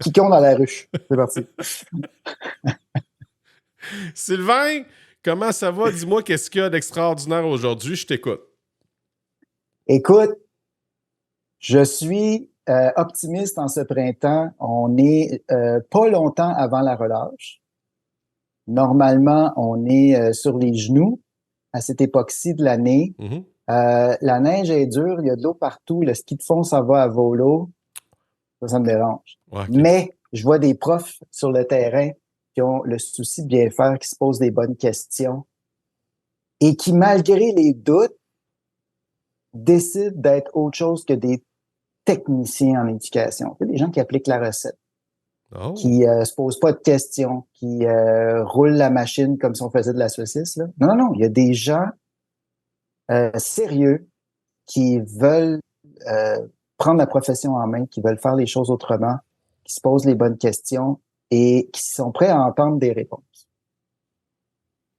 Quiconque dans la ruche. C'est parti. Sylvain, comment ça va? Dis-moi qu'est-ce qu'il y a d'extraordinaire aujourd'hui. Je t'écoute. Écoute, je suis optimiste en ce printemps. On est pas longtemps avant la relâche. Normalement, on est sur les genoux à cette époque-ci de l'année. Mhm. La neige est dure, il y a de l'eau partout. Le ski de fond, ça va à volo. Ça me dérange. Ouais, ok. Mais je vois des profs sur le terrain qui ont le souci de bien faire, qui se posent des bonnes questions et qui, malgré les doutes, décident d'être autre chose que des techniciens en éducation. Il y a des gens qui appliquent la recette, Oh. qui se posent pas de questions, qui roulent la machine comme si on faisait de la saucisse. Là. Non, non, non. Il y a des gens sérieux qui veulent prendre la profession en main, qui veulent faire les choses autrement, qui se posent les bonnes questions et qui sont prêts à entendre des réponses.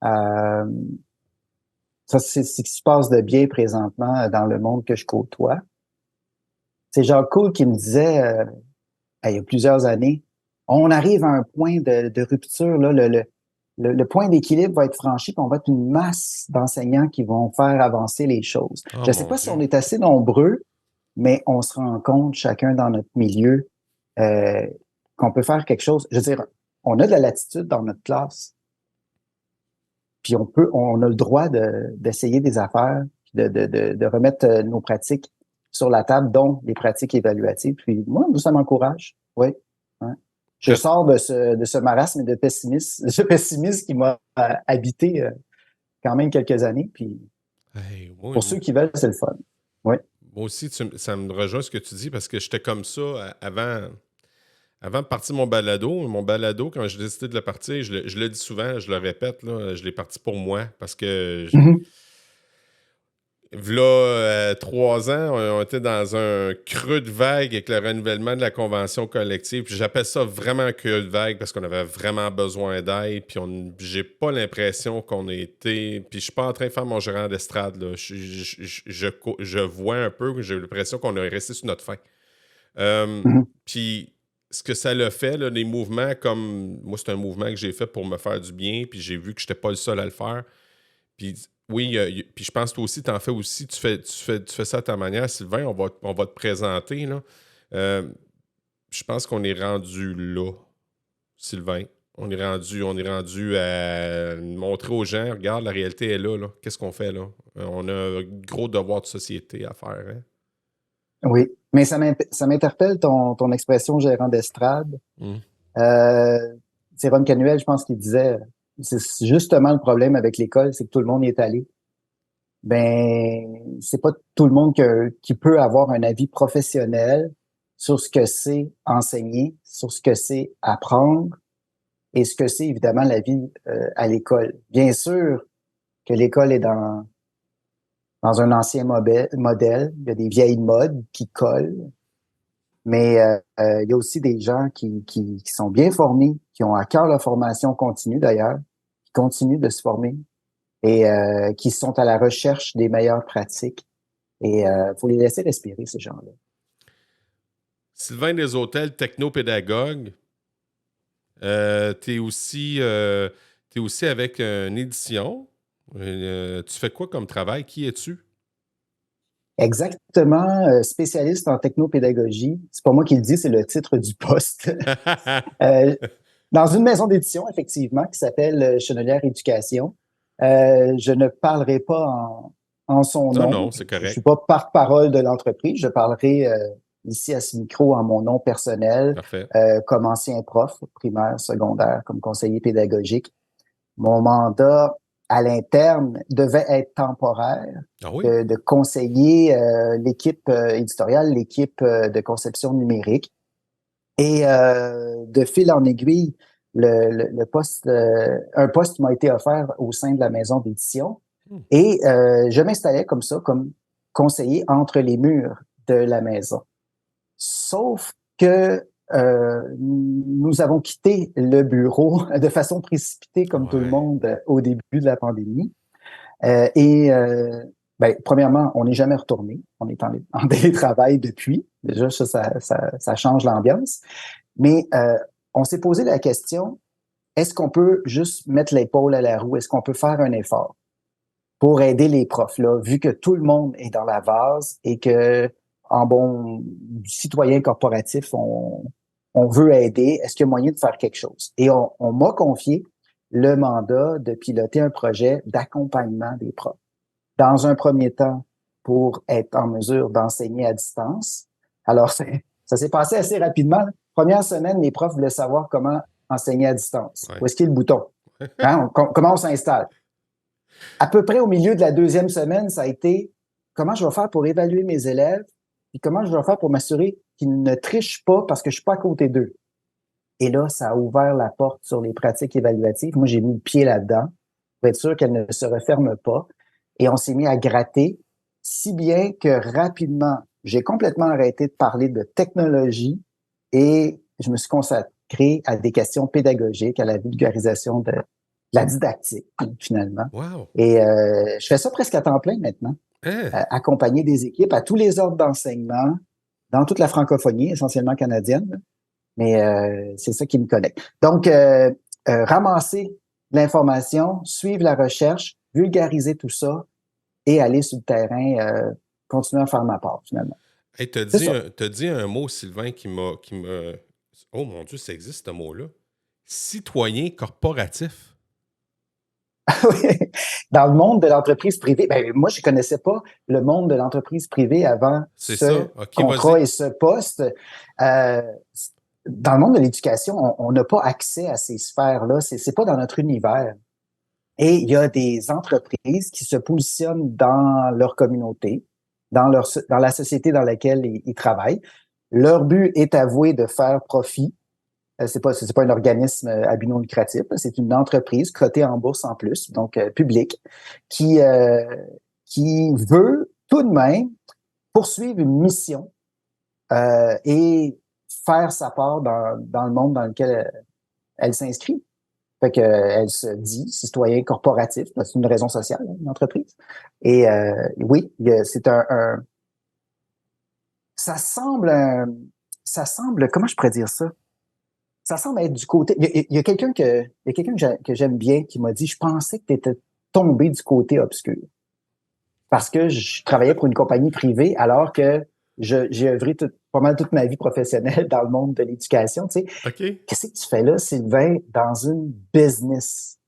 Ça, c'est ce qui se passe de bien présentement dans le monde que je côtoie. C'est Jacques Cool qui me disait, il y a plusieurs années, on arrive à un point de rupture, là, le point d'équilibre va être franchi, puis on va être une masse d'enseignants qui vont faire avancer les choses. Oh, Je ne sais mon pas si Dieu. on est assez nombreux, mais on se rend compte, chacun dans notre milieu, qu'on peut faire quelque chose. Je veux dire, on a de la latitude dans notre classe, puis on a le droit d'essayer des affaires, de remettre nos pratiques sur la table, dont les pratiques évaluatives. Puis moi, ça m'encourage, oui. Hein. Je sors de ce marasme et de pessimisme qui m'a habité quand même quelques années. Puis Hey, pour ceux qui veulent, c'est le fun. Oui. moi aussi, ça me rejoint ce que tu dis parce que j'étais comme ça avant de partir mon balado. Mon balado, quand j'ai décidé de le partir, je le dis souvent, je le répète, là, je l'ai parti pour moi parce que v'là 3 ans, on était dans un creux de vague avec le renouvellement de la convention collective. Puis j'appelle ça vraiment un creux de vague parce qu'on avait vraiment besoin d'aide. Puis j'ai pas l'impression qu'on a été. Puis je suis pas en train de faire mon gérant d'estrade, là. Je vois un peu, j'ai l'impression qu'on est resté sur notre faim. Puis ce que ça l'a fait, là, les mouvements comme. Moi, c'est un mouvement que j'ai fait pour me faire du bien. Puis j'ai vu que j'étais pas le seul à le faire. Puis oui, puis je pense que toi aussi, tu en fais aussi, tu fais ça à ta manière. Sylvain, on va te présenter, là. Je pense qu'on est rendu là, Sylvain. On est rendu à montrer aux gens, regarde, la réalité est là, là. Qu'est-ce qu'on fait là? On a un gros devoir de société à faire, hein? Oui, mais ça m'interpelle ton expression gérant d'estrade. C'est Ron Canuel, je pense, qui disait, c'est justement le problème avec l'école, c'est que tout le monde y est allé. Ben, c'est pas tout le monde qui peut avoir un avis professionnel sur ce que c'est enseigner, sur ce que c'est apprendre et ce que c'est évidemment la vie à l'école. Bien sûr que l'école est dans un ancien modèle, il y a des vieilles modes qui collent, mais il y a aussi des gens qui sont bien formés, qui ont à cœur la formation continue d'ailleurs, qui continuent de se former et qui sont à la recherche des meilleures pratiques. Et faut les laisser respirer, ces gens-là. Sylvain Deshôtels, technopédagogue. T'es aussi avec une édition. Tu fais quoi comme travail? Qui es-tu? Exactement, spécialiste en technopédagogie. C'est pas moi qui le dis, c'est le titre du poste. Dans une maison d'édition, effectivement, qui s'appelle Chenelière Éducation. Je ne parlerai pas en son Non, nom. non, c'est Je suis correct. pas porte-parole de l'entreprise. Je parlerai ici à ce micro en mon nom personnel, Parfait. comme ancien prof primaire, secondaire, comme conseiller pédagogique. Mon mandat à l'interne devait être temporaire, Ah oui? de conseiller l'équipe éditoriale, l'équipe de conception numérique. Et de fil en aiguille, le poste, un poste m'a été offert au sein de la maison d'édition. Et je m'installais comme ça, comme conseiller entre les murs de la maison. Sauf que nous avons quitté le bureau de façon précipitée, comme tout le Ouais. monde, au début de la pandémie. Ben, premièrement, on n'est jamais retourné. On est en télétravail depuis. Déjà, ça change l'ambiance. Mais on s'est posé la question, est-ce qu'on peut juste mettre l'épaule à la roue? Est-ce qu'on peut faire un effort pour aider les profs, là, vu que tout le monde est dans la vase et que, en bon citoyen corporatif, on veut aider? Est-ce qu'il y a moyen de faire quelque chose? Et on m'a confié le mandat de piloter un projet d'accompagnement des profs. Dans un premier temps, pour être en mesure d'enseigner à distance. Alors, ça s'est passé assez rapidement. Première semaine, les profs voulaient savoir comment enseigner à distance. Ouais. Où est-ce qu'il y a le bouton? Hein? Comment on s'installe? À peu près au milieu de la deuxième semaine, ça a été comment je vais faire pour évaluer mes élèves et comment je vais faire pour m'assurer qu'ils ne trichent pas parce que je suis pas à côté d'eux. Et là, ça a ouvert la porte sur les pratiques évaluatives. Moi, j'ai mis le pied là-dedans pour être sûr qu'elles ne se referment pas. Et on s'est mis à gratter, si bien que rapidement, j'ai complètement arrêté de parler de technologie et je me suis consacré à des questions pédagogiques, à la vulgarisation de la didactique, finalement. Wow! Et je fais ça presque à temps plein maintenant. Hein? Accompagner des équipes à tous les ordres d'enseignement dans toute la francophonie, essentiellement canadienne. Mais c'est ça qui me connecte. Donc, ramasser l'information, suivre la recherche, vulgariser tout ça et aller sur le terrain, continuer à faire ma part, finalement. Hey, C'est ça. t'as dit un mot, Sylvain, qui m'a. Oh mon Dieu, ça existe ce mot-là. Citoyen corporatif. Oui. Dans le monde de l'entreprise privée, ben, moi, je connaissais pas le monde de l'entreprise privée avant C'est ce ça? Ok, contrat vas-y. et ce poste. Euh, dans le monde de l'éducation, on n'a pas accès à ces sphères-là. C'est pas dans notre univers. Et il y a des entreprises qui se positionnent dans leur communauté, dans la société dans laquelle ils travaillent. Leur but est avoué de faire profit. C'est pas un organisme à but non lucratif. C'est une entreprise cotée en bourse en plus, donc publique, qui, euh, qui veut tout de même poursuivre une mission et faire sa part dans le monde dans lequel elle s'inscrit. Fait que elle se dit citoyen corporatif, c'est une raison sociale, hein, une entreprise. Et oui, c'est ça semble ça semble, comment je pourrais dire ça? Ça semble être du côté. Il y a quelqu'un que j'aime bien qui m'a dit, je pensais que tu étais tombé du côté obscur. Parce que je travaillais pour une compagnie privée alors que j'ai œuvré pas mal toute ma vie professionnelle dans le monde de l'éducation. Tu sais, OK. qu'est-ce que tu fais là, Sylvain, dans une business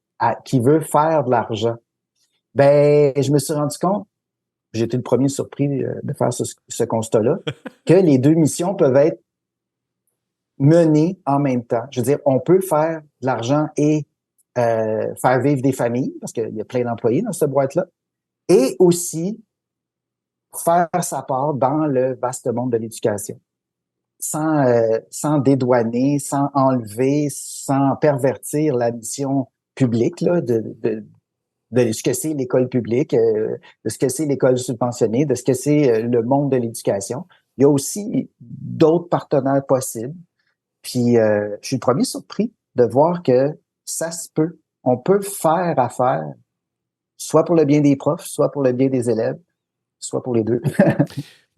qui veut faire de l'argent? Ben, je me suis rendu compte, j'ai été le premier surpris de faire ce constat-là, que les deux missions peuvent être menées en même temps. Je veux dire, on peut faire de l'argent et faire vivre des familles, parce qu'il y a plein d'employés dans cette boîte-là, et aussi faire sa part dans le vaste monde de l'éducation, sans dédouaner, sans enlever, sans pervertir la mission publique là, de ce que c'est l'école publique, de ce que c'est l'école subventionnée, de ce que c'est le monde de l'éducation. Il y a aussi d'autres partenaires possibles. Puis, je suis le premier surpris de voir que ça se peut. On peut faire affaire, soit pour le bien des profs, soit pour le bien des élèves, soit pour les deux.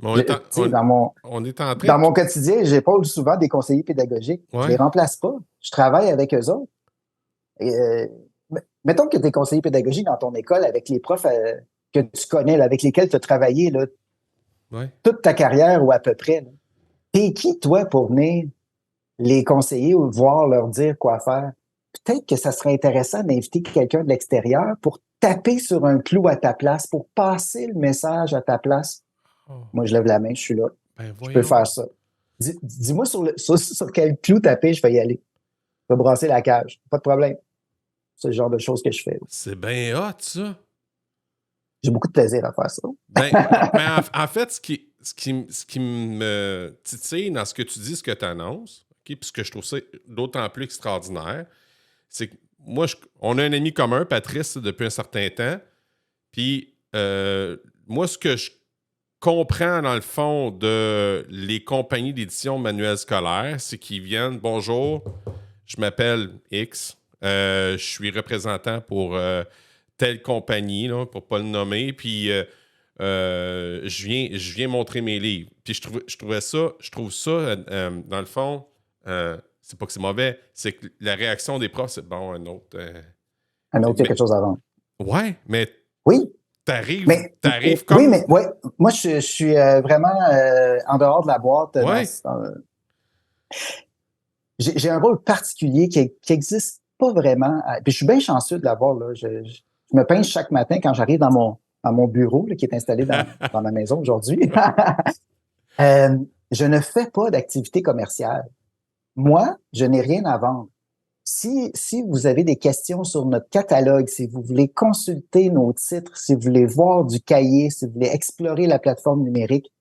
Mais Tu sais, on est en train dans de. mon quotidien, j'épaule souvent des conseillers pédagogiques. Je les Ouais. remplace pas. Je travaille avec eux autres. Et, mettons que tu es conseiller pédagogique dans ton école avec les profs que tu connais, là, avec lesquels tu as travaillé là, Ouais. toute ta carrière ou à peu près. T'es qui, toi, pour venir les conseiller ou voir leur dire quoi faire? Peut-être que ça serait intéressant d'inviter quelqu'un de l'extérieur pour taper sur un clou à ta place, pour passer le message à ta place. Oh, Moi, je lève la main, je suis là. ben Je peux voyons. faire ça. Dis-moi sur quel clou taper, je vais y aller. Je vais brasser la cage. Pas de problème. C'est le genre de choses que je fais. C'est bien hot, ça. J'ai beaucoup de plaisir à faire ça. Ben, en fait, ce qui me titille dans ce que tu dis, ce que tu annonces, okay, puis ce que je trouve ça d'autant plus extraordinaire, c'est que moi, on a un ami commun, Patrice, depuis un certain temps. Puis, moi, ce que je comprends, dans le fond, de les compagnies d'édition manuels scolaires, c'est qu'ils viennent, bonjour, je m'appelle X, je suis représentant pour telle compagnie, là, pour ne pas le nommer, puis je viens montrer mes livres. Puis je trouve ça, dans le fond, c'est pas que c'est mauvais, c'est que la réaction des profs, c'est bon, un autre. Un autre, il y a Mais, quelque chose à vendre. ouais, mais Oui, t'arrives oui, comme. mais ouais, moi, je suis vraiment en dehors de la boîte. Ouais. J'ai un rôle particulier qui existe pas vraiment. Puis je suis bien chanceux de l'avoir, là. Je me pince chaque matin quand j'arrive dans mon bureau, là, qui est installé dans ma maison aujourd'hui. Je ne fais pas d'activité commerciale. Moi, je n'ai rien à vendre. Si vous avez des questions sur notre catalogue, si vous voulez consulter nos titres, si vous voulez voir du cahier, si vous voulez explorer la plateforme numérique,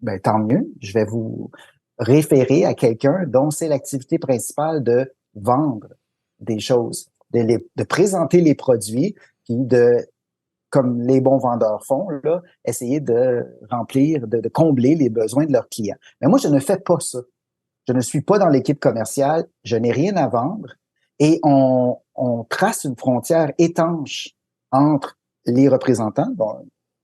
ben, tant mieux. Je vais vous référer à quelqu'un dont c'est l'activité principale de vendre des choses, de présenter les produits, puis comme les bons vendeurs font, là, essayer de remplir, de combler les besoins de leurs clients. Mais moi, je ne fais pas ça. Je ne suis pas dans l'équipe commerciale, je n'ai rien à vendre et on trace une frontière étanche entre les représentants,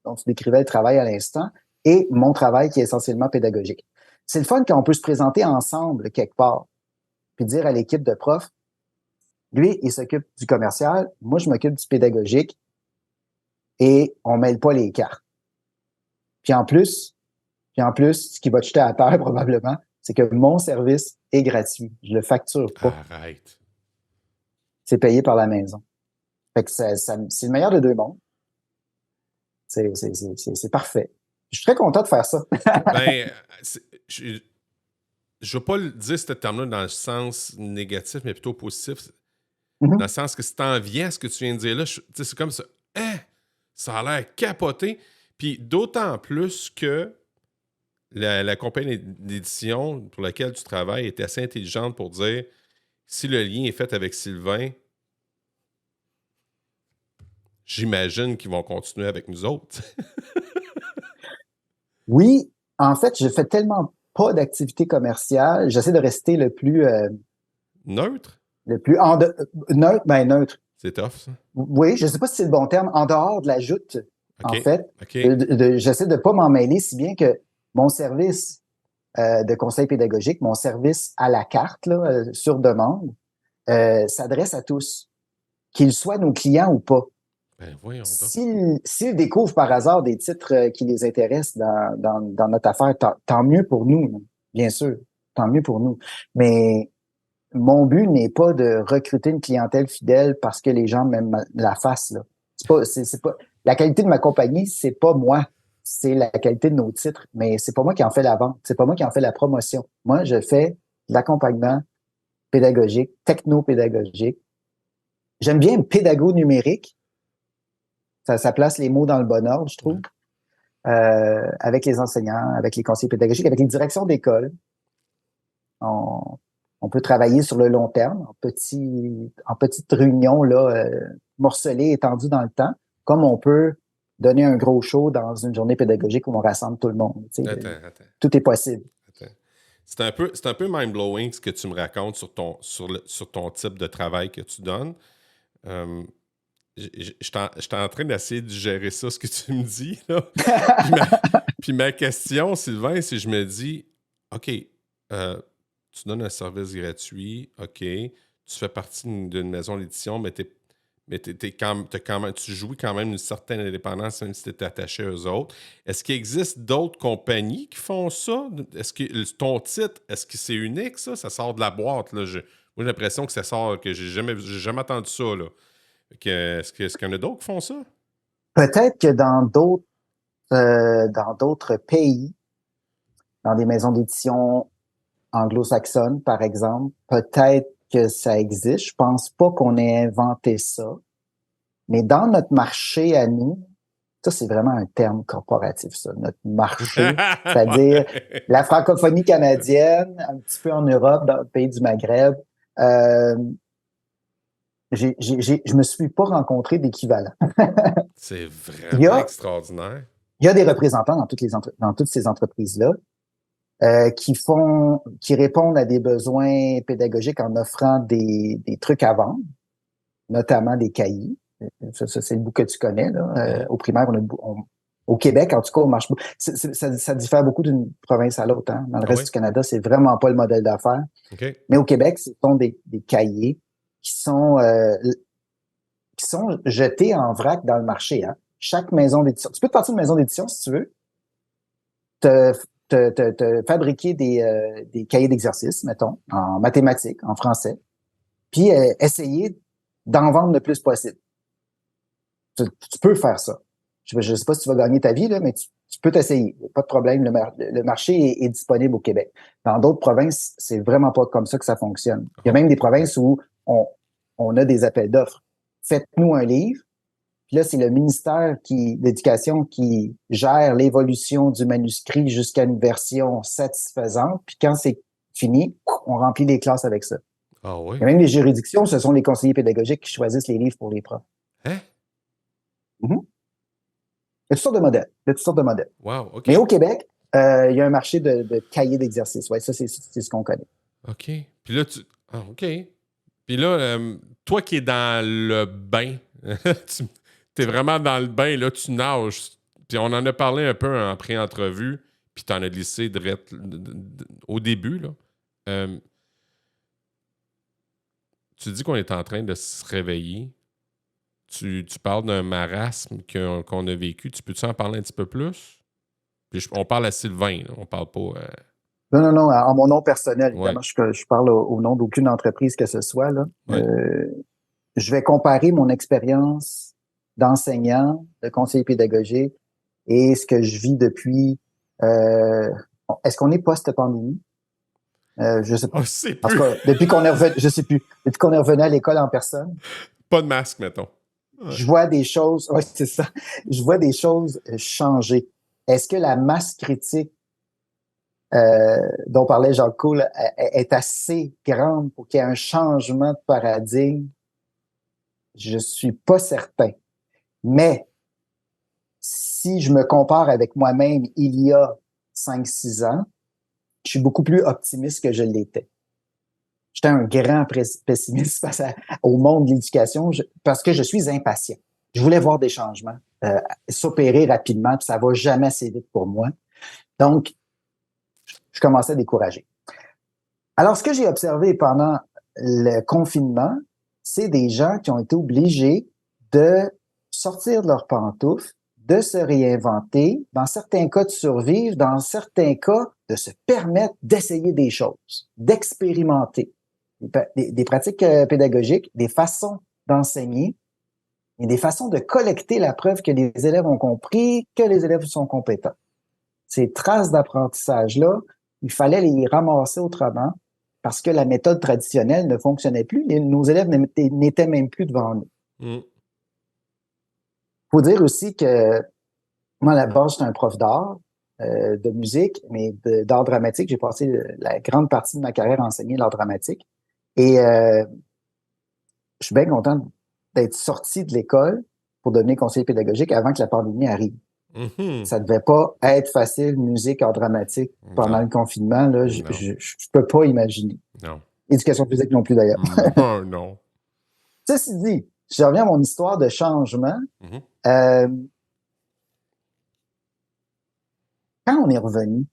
dont tu décrivais le travail à l'instant, et mon travail qui est essentiellement pédagogique. C'est le fun quand on peut se présenter ensemble quelque part, puis dire à l'équipe de profs, lui, il s'occupe du commercial, moi, je m'occupe du pédagogique, et on mêle pas les cartes. Puis en plus, ce qui va te jeter à terre probablement, c'est que mon service est gratuit. Je le facture pas. Arrête. C'est payé par la maison. Fait que c'est le meilleur des deux mondes. C'est parfait. Je suis très content de faire ça. Ben, je ne veux pas le dire ce terme-là dans le sens négatif, mais plutôt positif. Dans le sens que si t'en viens à ce que tu viens de dire là, c'est comme ça. Hein? Ça a l'air capoté. Puis d'autant plus que la compagnie d'édition pour laquelle tu travailles est assez intelligente pour dire si le lien est fait avec Sylvain, j'imagine qu'ils vont continuer avec nous autres. Oui, en fait, je fais tellement pas d'activité commerciale. J'essaie de rester Neutre? neutre, ben neutre. C'est tough, ça. Oui, je sais pas si c'est le bon terme, en dehors de la joute, en OK. fait. OK. J'essaie de pas m'en mêler, si bien que mon service de conseil pédagogique, mon service à la carte, là, sur demande, s'adresse à tous, qu'ils soient nos clients ou pas. Ben voyons donc. S'ils découvrent par hasard des titres qui les intéressent dans notre affaire, tant mieux pour nous, bien sûr, tant mieux pour nous. Mais mon but n'est pas de recruter une clientèle fidèle parce que les gens m'aiment la face, là. C'est pas, la qualité de ma compagnie, c'est pas moi, c'est la qualité de nos titres, mais c'est pas moi qui en fais la vente, c'est pas moi qui en fais la promotion. Moi, je fais de l'accompagnement pédagogique, techno-pédagogique. J'aime bien pédago numérique. Ça place les mots dans le bon ordre, je trouve. Avec les enseignants, avec les conseillers pédagogiques, avec les directions d'école. On peut travailler sur le long terme, en petites réunions là, morcelées, étendues dans le temps, comme on peut donner un gros show dans une journée pédagogique où on rassemble tout le monde. Attends. Tout est possible. Attends. C'est un peu mind-blowing ce que tu me racontes sur ton type de travail que tu donnes. Je suis en train d'essayer de gérer ça, ce que tu me dis. Là. Puis ma question, Sylvain, c'est je me dis, OK, tu donnes un service gratuit, OK, tu fais partie d'une maison d'édition, mais tu jouis quand même une certaine indépendance, même si tu es attaché aux autres. Est-ce qu'il existe d'autres compagnies qui font ça? Est-ce que ton titre, est-ce que c'est unique, ça? Ça sort de la boîte, là. Moi, j'ai l'impression que ça sort, que j'ai jamais entendu ça, là. Est-ce qu'il y en a d'autres qui font ça? Peut-être que dans d'autres pays, dans des maisons d'édition anglo-saxonnes, par exemple, peut-être que ça existe. Je pense pas qu'on ait inventé ça. Mais dans notre marché à nous, ça, c'est vraiment un terme corporatif, ça, notre marché, c'est-à-dire Ouais. la francophonie canadienne, un petit peu en Europe, dans le pays du Maghreb. Je me suis pas rencontré d'équivalent. C'est Il y vraiment a, extraordinaire. il y a des représentants dans toutes ces entreprises-là qui répondent à des besoins pédagogiques en offrant des trucs à vendre, notamment des cahiers. Ça, c'est le bout que tu connais. Là. Au primaire, Au Québec, en tout cas, on marche beaucoup. Ça diffère beaucoup d'une province à l'autre. Hein. Dans le Ah reste oui? du Canada, c'est vraiment pas le modèle d'affaires. OK. Mais au Québec, ce sont des cahiers qui sont, euh, qui sont jetés en vrac dans le marché. Hein. Chaque maison d'édition. Tu peux te partir d'une maison d'édition si tu veux, te, te fabriquer des cahiers d'exercice, mettons, en mathématiques, en français, puis essayer d'en vendre le plus possible. Tu peux faire ça. Je ne sais pas si tu vas gagner ta vie, là, mais tu peux t'essayer. Pas de problème. Le marché est disponible au Québec. Dans d'autres provinces, c'est vraiment pas comme ça que ça fonctionne. Il y a même des provinces où on a des appels d'offres. Faites-nous un livre. Puis là, c'est le ministère d'Éducation qui gère l'évolution du manuscrit jusqu'à une version satisfaisante. Puis quand c'est fini, on remplit les classes avec ça. Ah oui? Il y a même les juridictions, ce sont les conseillers pédagogiques qui choisissent les livres pour les profs. Hein? Mm-hmm. Il y a toutes sortes de modèles. Il y a toutes sortes de modèles. Wow, OK. Mais au Québec, il y a un marché de cahiers d'exercice. Oui, ça, c'est ce qu'on connaît. OK. Puis là, Ah, OK. Puis là, toi qui es dans le bain, tu es vraiment dans le bain, là, tu nages. Puis on en a parlé un peu en pré-entrevue, puis tu en as glissé au début, là. Euh, Tu dis qu'on est en train de se réveiller. Tu parles d'un marasme qu'on a vécu. Tu peux-tu en parler un petit peu plus? Puis on parle à Sylvain, là. On parle pas... Non, en mon nom personnel, Ouais, évidemment, je parle au nom d'aucune entreprise que ce soit, là. ouais. Je vais comparer mon expérience d'enseignant, de conseiller pédagogique et ce que je vis depuis... est-ce qu'on est post-pandémie? Je sais pas. Oh, c'est En tout plus... cas, depuis qu'on est revenu, je sais plus. Depuis qu'on est revenu à l'école en personne, Pas de masque, mettons. Ouais. je vois des choses, ouais, c'est ça. Je vois des choses changer. Est-ce que la masse critique dont parlait Jacques Coul est assez grande pour qu'il y ait un changement de paradigme? Je suis pas certain. Mais si je me compare avec moi-même il y a 5-6 ans, je suis beaucoup plus optimiste que je l'étais. J'étais un grand pessimiste face au monde de l'éducation parce que je suis impatient. Je voulais voir des changements s'opérer rapidement, puis ça va jamais assez vite pour moi. Donc, je commençais à décourager. Alors, ce que j'ai observé pendant le confinement, c'est des gens qui ont été obligés de sortir de leurs pantoufles, de se réinventer, dans certains cas de survivre, dans certains cas de se permettre d'essayer des choses, d'expérimenter des pratiques pédagogiques, des façons d'enseigner et des façons de collecter la preuve que les élèves ont compris, que les élèves sont compétents. Ces traces d'apprentissage-là, il fallait les ramasser autrement parce que la méthode traditionnelle ne fonctionnait plus. Nos élèves n'étaient même plus devant nous. Mm. Faut dire aussi que moi, à la base, j'étais un prof d'art, de musique, mais d'art dramatique. J'ai passé la grande partie de ma carrière à enseigner l'art dramatique. Et je suis bien content d'être sorti de l'école pour devenir conseiller pédagogique avant que la pandémie arrive. Mhm. Ça devait pas être facile, musique, art dramatique, pendant Non. le confinement. Là, Non. je peux pas imaginer. Non. Éducation physique non plus, d'ailleurs. Non, non. Ceci dit, je reviens à mon histoire de changement. Mhm. Quand on est revenu,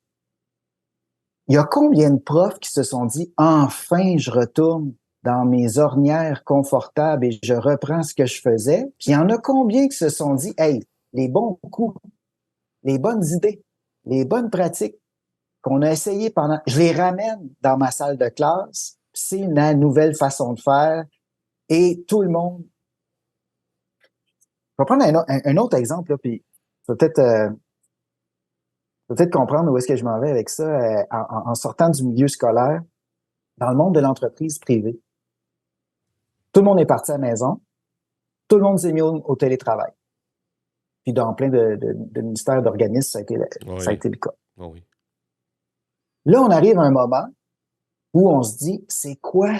il y a combien de profs qui se sont dit « Enfin, je retourne dans mes ornières confortables et je reprends ce que je faisais. » Puis il y en a combien qui se sont dit « Hey, les bons coups, les bonnes idées, les bonnes pratiques qu'on a essayées pendant... Je les ramène dans ma salle de classe. C'est la nouvelle façon de faire. » Et tout le monde... Je vais prendre un autre exemple, là, puis peut-être comprendre où est-ce que je m'en vais avec ça en sortant du milieu scolaire. Dans le monde de l'entreprise privée, tout le monde est parti à la maison, tout le monde s'est mis au télétravail. Puis dans plein de ministères, d'organismes, ça a été le cas. Oui. Là, on arrive à un moment où on se dit, c'est quoi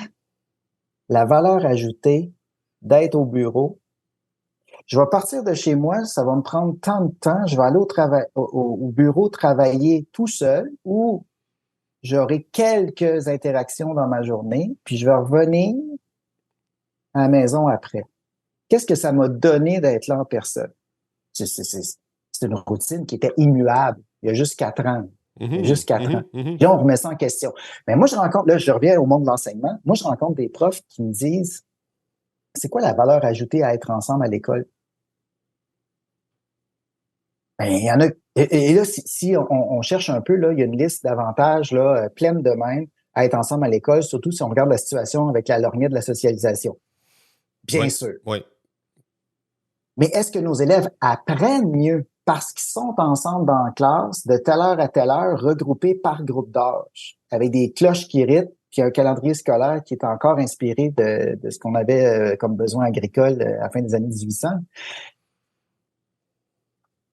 la valeur ajoutée d'être au bureau? Je vais partir de chez moi, ça va me prendre tant de temps, je vais aller au bureau travailler tout seul ou j'aurai quelques interactions dans ma journée, puis je vais revenir à la maison après. Qu'est-ce que ça m'a donné d'être là en personne? c'est une routine qui était immuable. Il y a juste 4 ans. Il y a juste 4 ans. Puis on remet ça en question. Mais moi, je reviens au monde de l'enseignement. Moi, je rencontre des profs qui me disent, c'est quoi la valeur ajoutée à être ensemble à l'école? Ben, il y en a, et là, si on cherche un peu, là, il y a une liste d'avantages, là, pleine de même à être ensemble à l'école, surtout si on regarde la situation avec la lorgnette de la socialisation. Bien sûr. Oui. Mais est-ce que nos élèves apprennent mieux parce qu'ils sont ensemble dans la classe de telle heure à telle heure, regroupés par groupe d'âge, avec des cloches qui rythment, puis un calendrier scolaire qui est encore inspiré de ce qu'on avait comme besoin agricole à la fin des années 1800?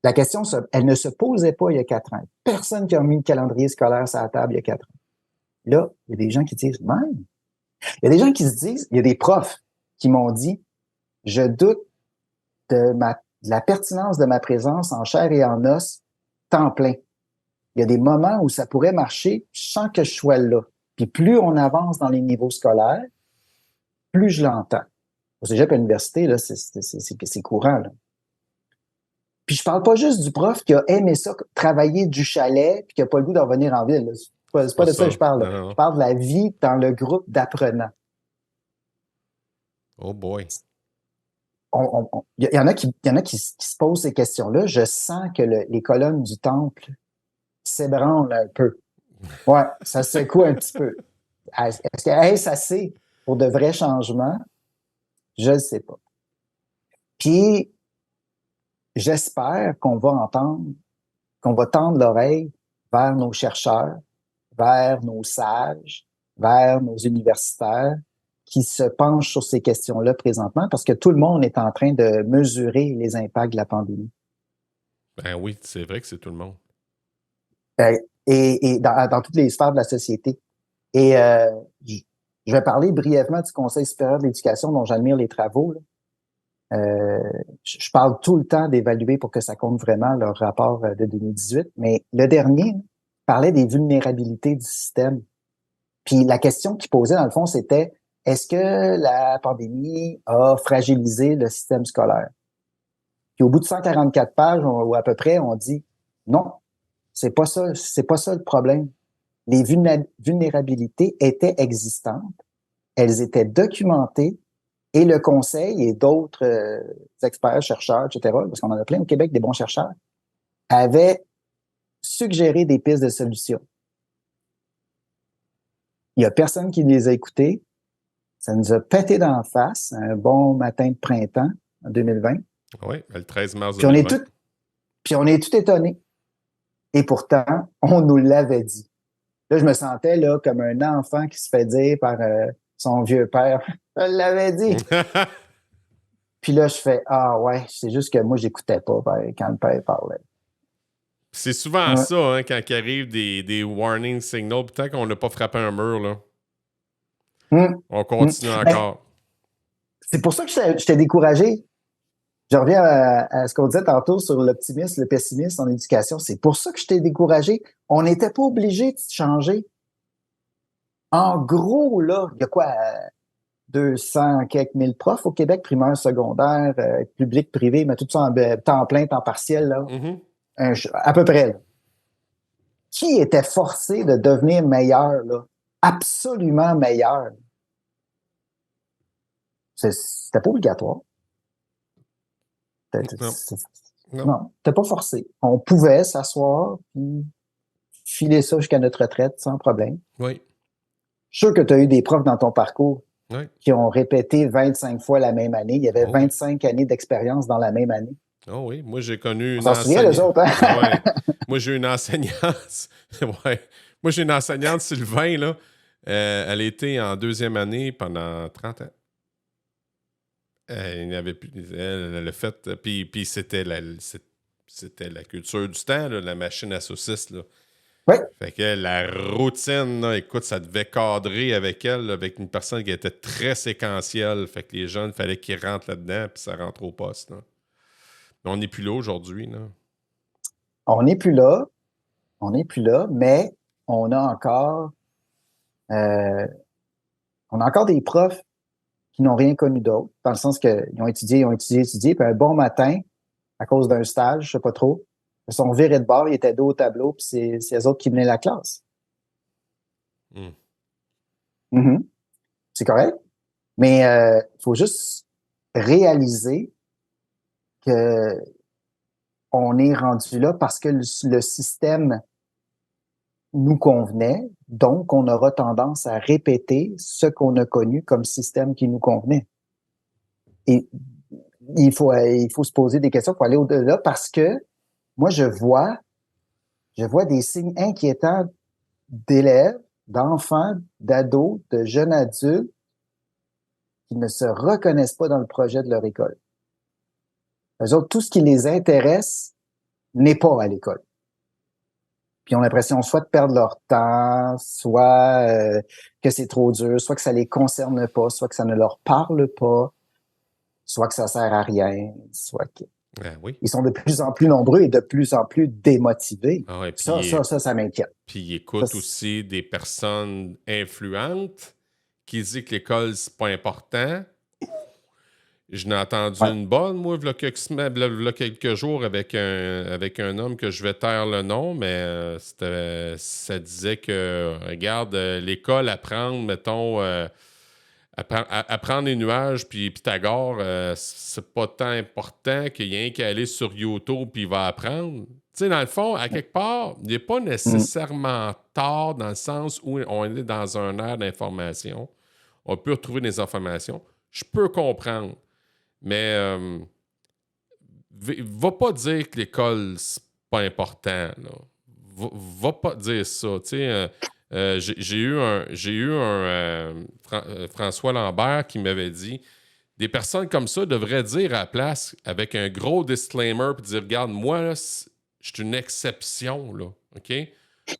La question, elle ne se posait pas il y a 4 ans. Personne qui a mis le calendrier scolaire sur la table il y a 4 ans. Là, il y a des gens qui disent, même. Il y a des gens qui se disent, il y a des profs qui m'ont dit, je doute de la pertinence de ma présence en chair et en os, temps plein. Il y a des moments où ça pourrait marcher sans que je sois là. Puis plus on avance dans les niveaux scolaires, plus je l'entends. Au cégep à l'université, là, c'est courant, là. Puis je parle pas juste du prof qui a aimé ça, travailler du chalet, puis qui a pas le goût d'en revenir en ville. C'est pas de ça que je parle. Non. Je parle de la vie dans le groupe d'apprenants. Oh boy. Il y en a qui se posent ces questions-là. Je sens que les colonnes du temple s'ébranlent un peu. Ouais, ça secoue un petit peu. Est-ce assez pour de vrais changements? Je ne sais pas. Puis, j'espère qu'on va tendre l'oreille vers nos chercheurs, vers nos sages, vers nos universitaires qui se penchent sur ces questions-là présentement parce que tout le monde est en train de mesurer les impacts de la pandémie. Ben oui, c'est vrai que c'est tout le monde. Et dans toutes les sphères de la société. Et je vais parler brièvement du Conseil supérieur de l'éducation dont j'admire les travaux. Je parle tout le temps d'évaluer pour que ça compte vraiment leur rapport de 2018, mais le dernier parlait des vulnérabilités du système. Puis la question qu'il posait, dans le fond, c'était est-ce que la pandémie a fragilisé le système scolaire? Puis au bout de 144 pages, ou à peu près, on dit non, c'est pas ça le problème. Les vulnérabilités étaient existantes, elles étaient documentées, et le conseil et d'autres experts, chercheurs, etc., parce qu'on en a plein au Québec, des bons chercheurs, avaient suggéré des pistes de solutions. Il n'y a personne qui les a écoutés. Ça nous a pété d'en face un bon matin de printemps en 2020. Oui, le 13 mars puis 2020. Puis on est tout étonnés. Et pourtant, on nous l'avait dit. Là, je me sentais là comme un enfant qui se fait dire par son vieux père. Je l'avais dit. Puis là, je fais ah ouais, c'est juste que moi, j'écoutais pas quand le père parlait. C'est souvent ça, hein, quand il arrive des warning signals, tant qu'on n'a pas frappé un mur, là. On continue encore. C'est pour ça que je t'ai découragé. Je reviens à ce qu'on disait tantôt sur l'optimisme, le pessimisme en éducation. C'est pour ça que je t'ai découragé. On n'était pas obligé de changer. En gros, là, il y a quoi? 200 quelques mille profs au Québec, primaire, secondaire, public, privé, mais tout ça en temps plein, temps partiel, là. À peu près, là. Qui était forcé de devenir meilleur, là? Absolument meilleur. C'était pas obligatoire. Non, c'était pas forcé. On pouvait s'asseoir puis filer ça jusqu'à notre retraite sans problème. Oui. Je suis sûr que tu as eu des profs dans ton parcours qui ont répété 25 fois la même année. Il y avait 25 années d'expérience dans la même année. Oh oui, moi j'ai connu une enseignante. Les autres, hein? Moi j'ai une enseignante. Moi j'ai une enseignante, Sylvain, là. Elle était en 2e année pendant 30 ans. Elle n'avait plus. Elle a fait. Puis c'était la culture du temps, là, la machine à saucisses, là. Oui. Fait que la routine, là, écoute, ça devait cadrer avec elle, là, avec une personne qui était très séquentielle. Fait que les jeunes, il fallait qu'ils rentrent là-dedans, puis ça rentre au poste, là. Mais on n'est plus là aujourd'hui, là. On n'est plus là. On n'est plus là, mais on a encore des profs qui n'ont rien connu d'autre, dans le sens qu'ils ont étudié, puis un bon matin, à cause d'un stage, je sais pas trop, Ils sont virés de bord, ils étaient dos au tableau, puis c'est eux autres qui menaient la classe. Mm. Mhm. C'est correct. Mais il faut juste réaliser que on est rendu là parce que le système nous convenait, donc on aura tendance à répéter ce qu'on a connu comme système qui nous convenait. Et il faut se poser des questions pour aller au-delà parce que moi, je vois des signes inquiétants d'élèves, d'enfants, d'ados, de jeunes adultes qui ne se reconnaissent pas dans le projet de leur école. Eux autres, tout ce qui les intéresse n'est pas à l'école. Puis ils ont l'impression soit de perdre leur temps, soit que c'est trop dur, soit que ça les concerne pas, soit que ça ne leur parle pas, soit que ça sert à rien, soit que... Ah oui. Ils sont de plus en plus nombreux et de plus en plus démotivés. Ah ouais, Ça m'inquiète. puis il Ça, écoute aussi des personnes influentes qui disent que l'école, c'est pas important. Je n'ai entendu ouais. une bonne, moi, v'là quelques jours avec un homme que je vais taire le nom, mais ça disait que, regarde, l'école, apprendre, mettons, apprendre les nuages puis Pythagore, c'est pas tant important qu'il y ait un qui aller sur YouTube puis il va apprendre. Tu sais, dans le fond, à quelque part, il n'est pas Mm. nécessairement tard dans le sens où on est dans un air d'information. On peut retrouver des informations. Je peux comprendre. Mais va pas dire que l'école, c'est pas important. Là. Va pas dire ça. Tu sais, j'ai eu François Lambert qui m'avait dit des personnes comme ça devraient dire à la place, avec un gros disclaimer, puis dire regarde, moi, là, je suis une exception. Là, OK?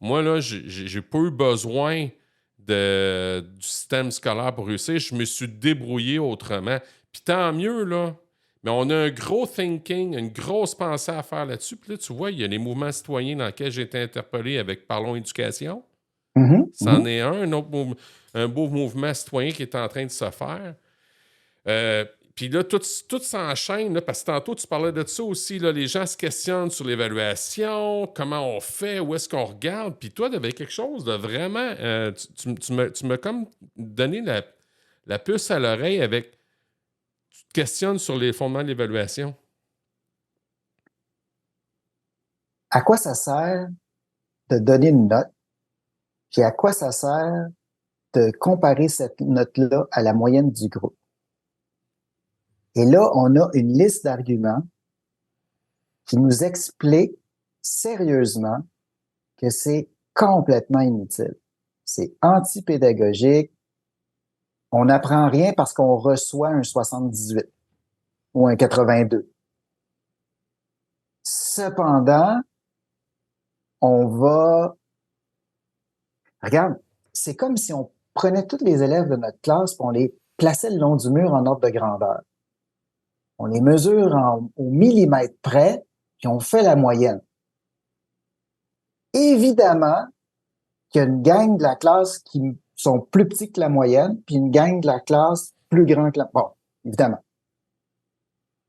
Moi, là, j'ai pas eu besoin du système scolaire pour réussir. Je me suis débrouillé autrement. Puis tant mieux, là. Mais on a un gros thinking, une grosse pensée à faire là-dessus. Puis là, tu vois, il y a les mouvements citoyens dans lesquels j'ai été interpellé avec Parlons Éducation. Mhm. C'en est un beau mouvement citoyen qui est en train de se faire. Puis là, tout s'enchaîne, là, parce que tantôt, tu parlais de ça aussi. Là, les gens se questionnent sur l'évaluation, comment on fait, où est-ce qu'on regarde. Puis toi, tu avais quelque chose de vraiment... tu m'as comme donné la puce à l'oreille avec... Tu te questionnes sur les fondements de l'évaluation. À quoi ça sert de donner une note? Puis à quoi ça sert de comparer cette note-là à la moyenne du groupe? Et là, on a une liste d'arguments qui nous explique sérieusement que c'est complètement inutile. C'est antipédagogique. On n'apprend rien parce qu'on reçoit un 78 ou un 82. Cependant, on va... Regarde, c'est comme si on prenait tous les élèves de notre classe et on les plaçait le long du mur en ordre de grandeur. On les mesure au millimètre près, puis on fait la moyenne. Évidemment qu'il y a une gang de la classe qui sont plus petits que la moyenne, puis une gang de la classe plus grand que la... Bon, évidemment.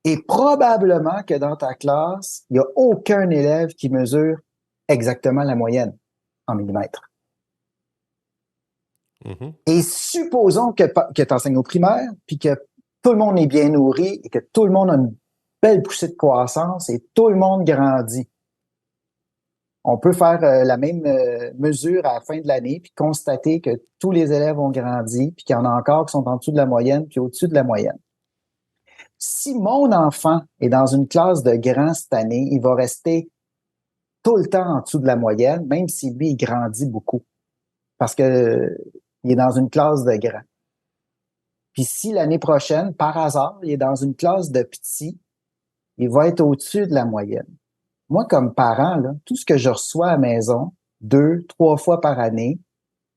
Et probablement que dans ta classe, il n'y a aucun élève qui mesure exactement la moyenne en millimètres. Mm-hmm. Et supposons que tu enseignes au primaire, puis que tout le monde est bien nourri et que tout le monde a une belle poussée de croissance et tout le monde grandit. On peut faire la même mesure à la fin de l'année puis constater que tous les élèves ont grandi puis qu'il y en a encore qui sont en dessous de la moyenne puis au-dessus de la moyenne. Si mon enfant est dans une classe de grands cette année, il va rester tout le temps en dessous de la moyenne, même si lui, il grandit beaucoup. Parce que il est dans une classe de grands. Puis si l'année prochaine, par hasard, il est dans une classe de petits, il va être au-dessus de la moyenne. Moi, comme parent, là, tout ce que je reçois à la maison, 2, 3 fois par année,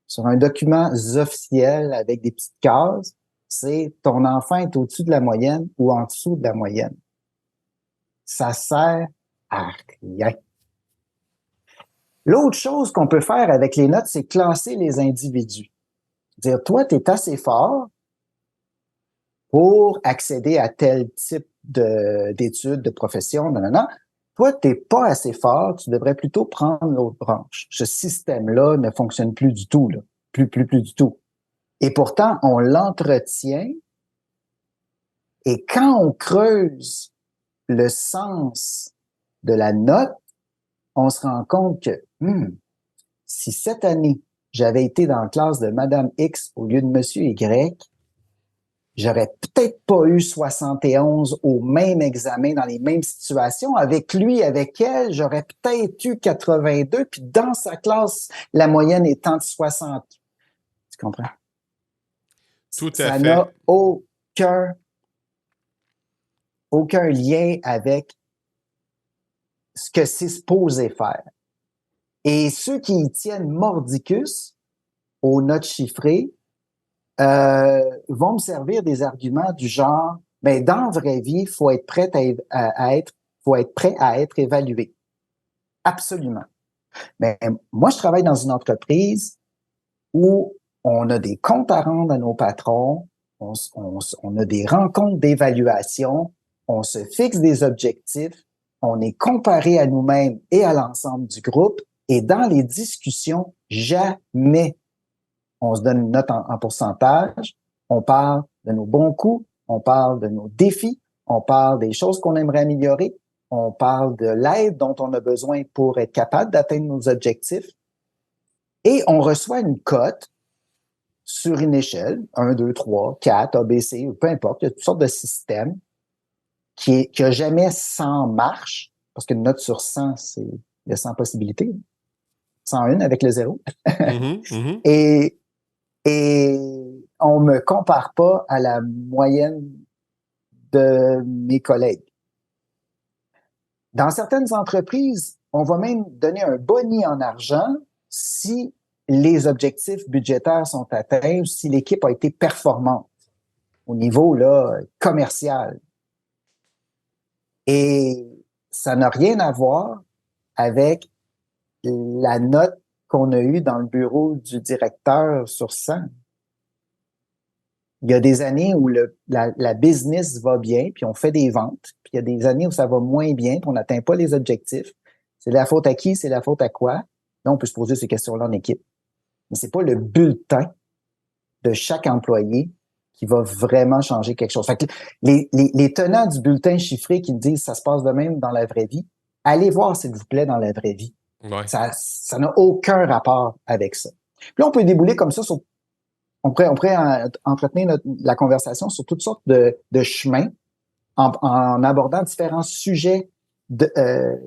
sur un document officiel avec des petites cases, c'est ton enfant est au-dessus de la moyenne ou en dessous de la moyenne. Ça sert à rien. L'autre chose qu'on peut faire avec les notes, c'est classer les individus. Dire, toi, tu es assez fort pour accéder à tel type d'études, de profession, non. toi, t'es pas assez fort, tu devrais plutôt prendre l'autre branche. Ce système-là ne fonctionne plus du tout, là. Plus du tout. Et pourtant, on l'entretient et quand on creuse le sens de la note, on se rend compte que si cette année, j'avais été dans la classe de Madame X au lieu de Monsieur Y, j'aurais peut-être pas eu 71 au même examen dans les mêmes situations. Avec lui, avec elle, j'aurais peut-être eu 82, puis dans sa classe, la moyenne étant de 60. Tu comprends? Tout à Ça n'a fait. aucun lien avec ce que c'est supposé faire. Et ceux qui y tiennent mordicus aux notes chiffrées vont me servir des arguments du genre, ben dans la vraie vie, il faut être prêt faut être prêt à être évalué. Absolument. Mais moi, je travaille dans une entreprise où on a des comptes à rendre à nos patrons, on a des rencontres d'évaluation, on se fixe des objectifs, on est comparé à nous-mêmes et à l'ensemble du groupe, et dans les discussions, jamais on se donne une note en pourcentage, on parle de nos bons coups, on parle de nos défis, on parle des choses qu'on aimerait améliorer, on parle de l'aide dont on a besoin pour être capable d'atteindre nos objectifs, et on reçoit une cote sur une échelle, 1, 2, 3, 4, ABC, peu importe, il y a toutes sortes de systèmes qui a jamais 100 marches, parce qu'une note sur 100, c'est il y a 100 possibilités. 101 avec le zéro. Et on me compare pas à la moyenne de mes collègues. Dans certaines entreprises, on va même donner un boni en argent si les objectifs budgétaires sont atteints ou si l'équipe a été performante au niveau là, commercial. Et ça n'a rien à voir avec la note qu'on a eue dans le bureau du directeur sur 100. Il y a des années où la business va bien, puis on fait des ventes, puis il y a des années où ça va moins bien, puis on n'atteint pas les objectifs. C'est la faute à qui? C'est la faute à quoi? Là, on peut se poser ces questions-là en équipe. Mais c'est pas le bulletin de chaque employé qui va vraiment changer quelque chose. Fait que les tenants du bulletin chiffré qui me disent ça se passe de même dans la vraie vie, allez voir, s'il vous plaît, dans la vraie vie. Ouais. Ça n'a aucun rapport avec ça. Puis là, on peut débouler comme ça sur on pourrait entretenir la conversation sur toutes sortes de chemins en abordant différents sujets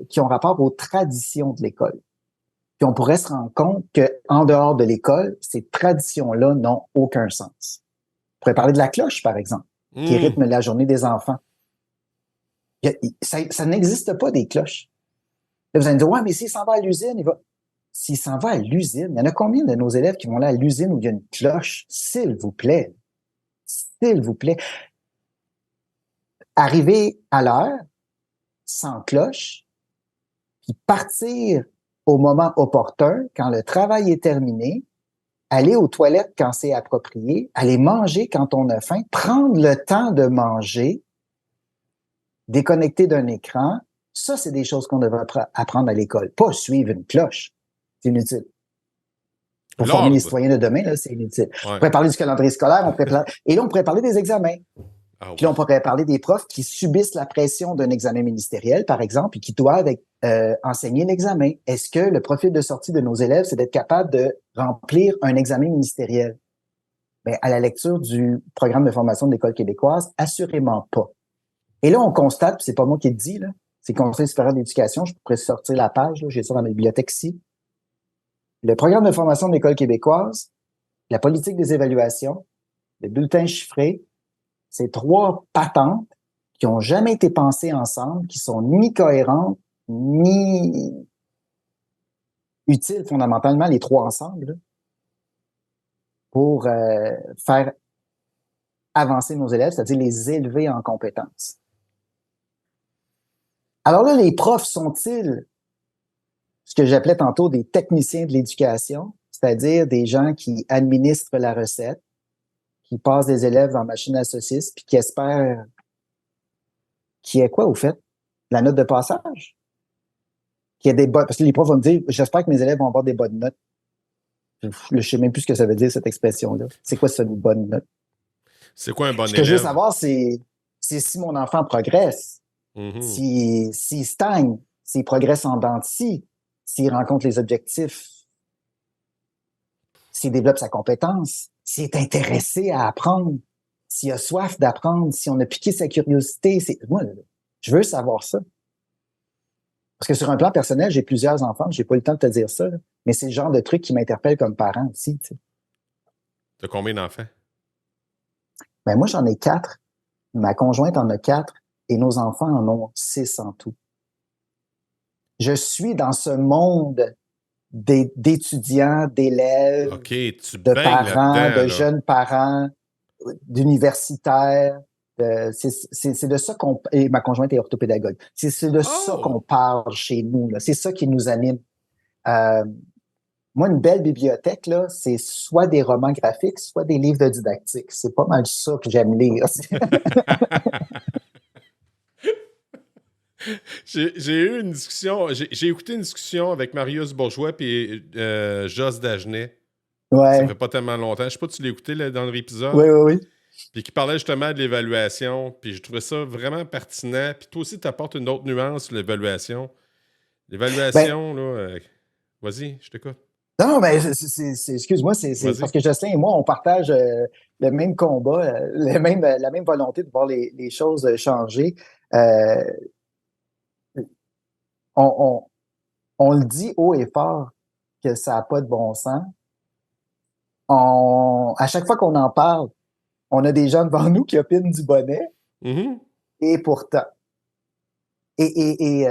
qui ont rapport aux traditions de l'école. Puis on pourrait se rendre compte qu'en dehors de l'école, ces traditions-là n'ont aucun sens. On pourrait parler de la cloche, par exemple, qui rythme la journée des enfants. Ça n'existe pas des cloches. Là, vous allez me dire, ouais, mais s'il s'en va à l'usine, il va... S'il s'en va à l'usine, il y en a combien de nos élèves qui vont là à l'usine où il y a une cloche? S'il vous plaît. S'il vous plaît. Arriver à l'heure, sans cloche, puis partir au moment opportun, quand le travail est terminé, aller aux toilettes quand c'est approprié, aller manger quand on a faim, prendre le temps de manger, déconnecter d'un écran, ça, c'est des choses qu'on devrait apprendre à l'école. Pas suivre une cloche. C'est inutile. Pour former les citoyens de demain, là, c'est inutile. Ouais. On pourrait parler du calendrier scolaire, et là, on pourrait parler des examens. Ah, puis là, on pourrait parler des profs qui subissent la pression d'un examen ministériel, par exemple, et qui doivent enseigner l'examen. Est-ce que le profil de sortie de nos élèves, c'est d'être capable de remplir un examen ministériel? Bien, à la lecture du programme de formation de l'École québécoise, assurément pas. Et là, on constate, puis c'est pas moi qui le dis, là, c'est le Conseil supérieur d'éducation, je pourrais sortir la page, là, j'ai ça dans ma bibliothèque ici. Le programme de formation de l'École québécoise, la politique des évaluations, le bulletin chiffré, c'est 3 patentes qui ont jamais été pensées ensemble, qui sont ni cohérentes, ni utiles fondamentalement, les 3 ensemble, là, pour faire avancer nos élèves, c'est-à-dire les élever en compétences. Alors là, les profs sont-ils ce que j'appelais tantôt des techniciens de l'éducation, c'est-à-dire des gens qui administrent la recette, qui passent des élèves dans machine à saucisses, puis qui espèrent qu'il y ait quoi, au fait? La note de passage? qu'il y ait des bonnes, parce que les profs vont me dire, j'espère que mes élèves vont avoir des bonnes notes. Je sais même plus ce que ça veut dire, cette expression-là. C'est quoi ça, une bonne note? C'est quoi un bon Ce que je veux élève? savoir, c'est si mon enfant progresse, Mhm. s'il stagne, s'il progresse en dents de scie, s'il rencontre les objectifs, s'il développe sa compétence, s'il est intéressé à apprendre, s'il a soif d'apprendre, si on a piqué sa curiosité. Moi, je veux savoir ça. Parce que sur un plan personnel, j'ai plusieurs enfants, j'ai pas eu le temps de te dire ça, là, mais c'est le genre de truc qui m'interpelle comme parent aussi. Tu sais. T'as combien d'enfants? Ben, moi, j'en ai 4, ma conjointe en a 4 et nos enfants en ont 6 en tout. Je suis dans ce monde d'étudiants, d'élèves, OK, tu de baignes parents, là-dedans, de là. jeunes parents, d'universitaires. C'est de ça qu'on... Et ma conjointe est orthopédagogue. C'est de ça Oh! qu'on parle chez nous. Là. C'est ça qui nous anime. Euh, Moi, une belle bibliothèque, là, c'est soit des romans graphiques, soit des livres de didactique. C'est pas mal ça que j'aime lire. J'ai eu une discussion, j'ai écouté une discussion avec Marius Bourgeois et Jos Dagenet. Ça fait Ouais. pas tellement longtemps. Je sais pas si tu l'as écouté là, dans Oui, l'épisode. oui, oui. Puis qui parlait justement de l'évaluation. Puis je trouvais ça vraiment pertinent. Puis toi aussi, tu apportes une autre nuance sur l'évaluation. Ben, L'évaluation, là. Vas-y, je t'écoute. non, mais excuse-moi, c'est parce Vas-y. que Jocelyn et moi, on partage le même combat, la même volonté de voir les choses changer. Euh, on, on, on le dit haut et fort que ça n'a pas de bon sens. À chaque fois qu'on en parle, on a des gens devant nous qui opinent du bonnet, Mhm. et pourtant. Et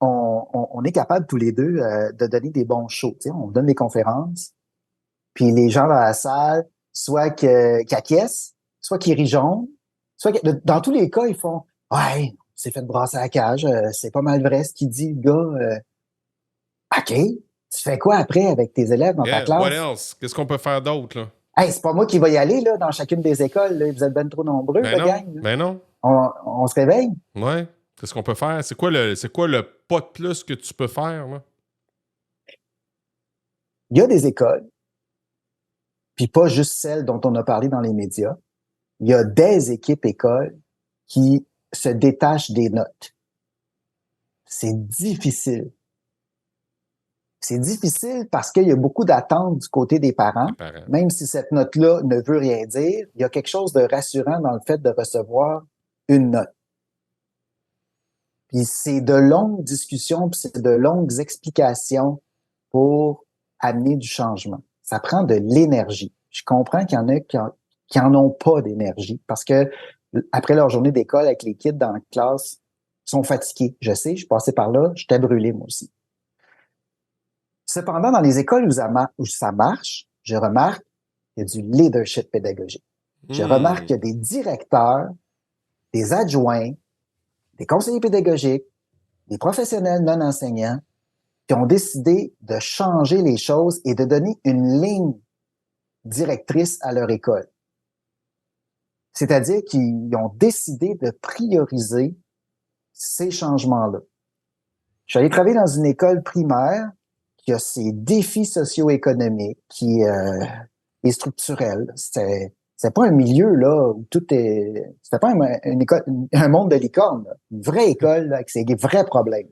on est capable tous les deux de donner des bons shows. Tu sais, on donne des conférences, puis les gens dans la salle, soit qui acquiescent, soit qui rient jaune, dans tous les cas, ils font ouais, c'est fait brasser à la cage, c'est pas mal vrai ce qu'il dit, le gars. OK, tu fais quoi après avec tes élèves dans ta Yeah, what classe? else? Qu'est-ce qu'on peut faire d'autre, là? Hey, c'est pas moi qui va y aller là, dans chacune des écoles, là, vous êtes bien trop nombreux, Ben le non, gang. Là. ben non. On se réveille. Ouais. Qu'est-ce qu'on peut faire? C'est quoi le pas de plus que tu peux faire, là? Il y a des écoles, puis pas juste celles dont on a parlé dans les médias. Il y a des équipes écoles qui se détachent des notes. C'est difficile. C'est difficile parce qu'il y a beaucoup d'attentes du côté des Tes parents. parents. Même si cette note-là ne veut rien dire, il y a quelque chose de rassurant dans le fait de recevoir une note. Puis c'est de longues discussions, puis c'est de longues explications pour amener du changement. Ça prend de l'énergie. Je comprends qu'il y en a qui en ont pas d'énergie parce que après leur journée d'école avec les kids dans la classe, ils sont fatigués. Je sais, je suis passé par là, j'étais brûlé moi aussi. Cependant, dans les écoles où ça marche, je remarque qu'il y a du leadership pédagogique. Je remarque Hmm. qu'il y a des directeurs, des adjoints, des conseillers pédagogiques, des professionnels non enseignants qui ont décidé de changer les choses et de donner une ligne directrice à leur école. C'est-à-dire qu'ils ont décidé de prioriser ces changements-là. Je suis allé travailler dans une école primaire qui a ses défis socio-économiques, qui est structurel. C'est pas un milieu là où tout est. C'était pas une école, un monde de licorne. Là. Une vraie école là, avec ses vrais problèmes.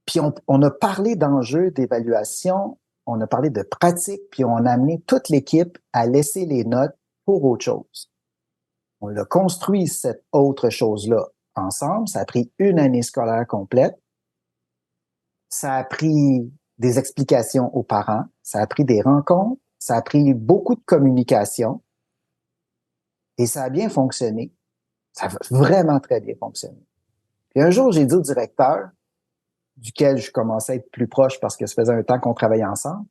Puis on a parlé d'enjeux d'évaluation, on a parlé de pratique, puis on a amené toute l'équipe à laisser les notes pour autre chose. On a construit cette autre chose-là ensemble. Ça a pris une année scolaire complète. Ça a pris des explications aux parents. Ça a pris des rencontres. Ça a pris beaucoup de communication. Et ça a bien fonctionné. Ça a vraiment très bien fonctionné. Puis un jour, j'ai dit au directeur, duquel je commençais à être plus proche parce que ça faisait un temps qu'on travaillait ensemble,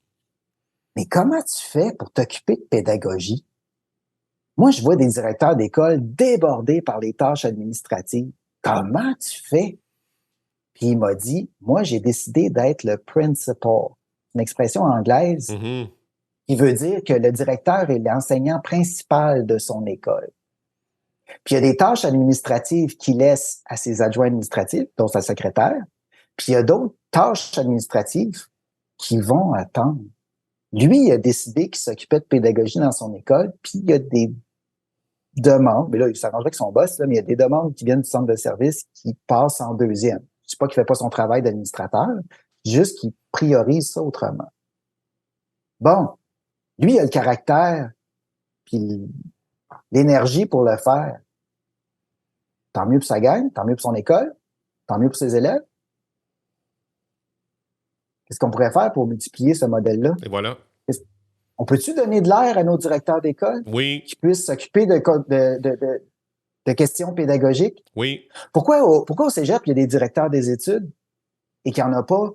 mais comment tu fais pour t'occuper de pédagogie? Moi, je vois des directeurs d'école débordés par les tâches administratives. Comment tu fais? Puis il m'a dit, moi, j'ai décidé d'être le principal. Une expression anglaise Mhm. qui veut dire que le directeur est l'enseignant principal de son école. Puis il y a des tâches administratives qu'il laisse à ses adjoints administratifs, dont sa secrétaire. Puis il y a d'autres tâches administratives qui vont attendre. Lui, il a décidé qu'il s'occupait de pédagogie dans son école, puis il y a des demandes, mais là, il s'arrangerait avec son boss, là, mais il y a des demandes qui viennent du centre de service qui passent en deuxième. Je dis pas qu'il fait pas son travail d'administrateur, juste qu'il priorise ça autrement. Bon, lui, il a le caractère, puis l'énergie pour le faire. Tant mieux pour sa gang, tant mieux pour son école, tant mieux pour ses élèves. Qu'est-ce qu'on pourrait faire pour multiplier ce modèle-là? Et voilà. On peut-tu donner de l'air à nos directeurs d'école Oui. qui puissent s'occuper de questions pédagogiques? Oui. Pourquoi au cégep, il y a des directeurs des études et qu'il n'y en a pas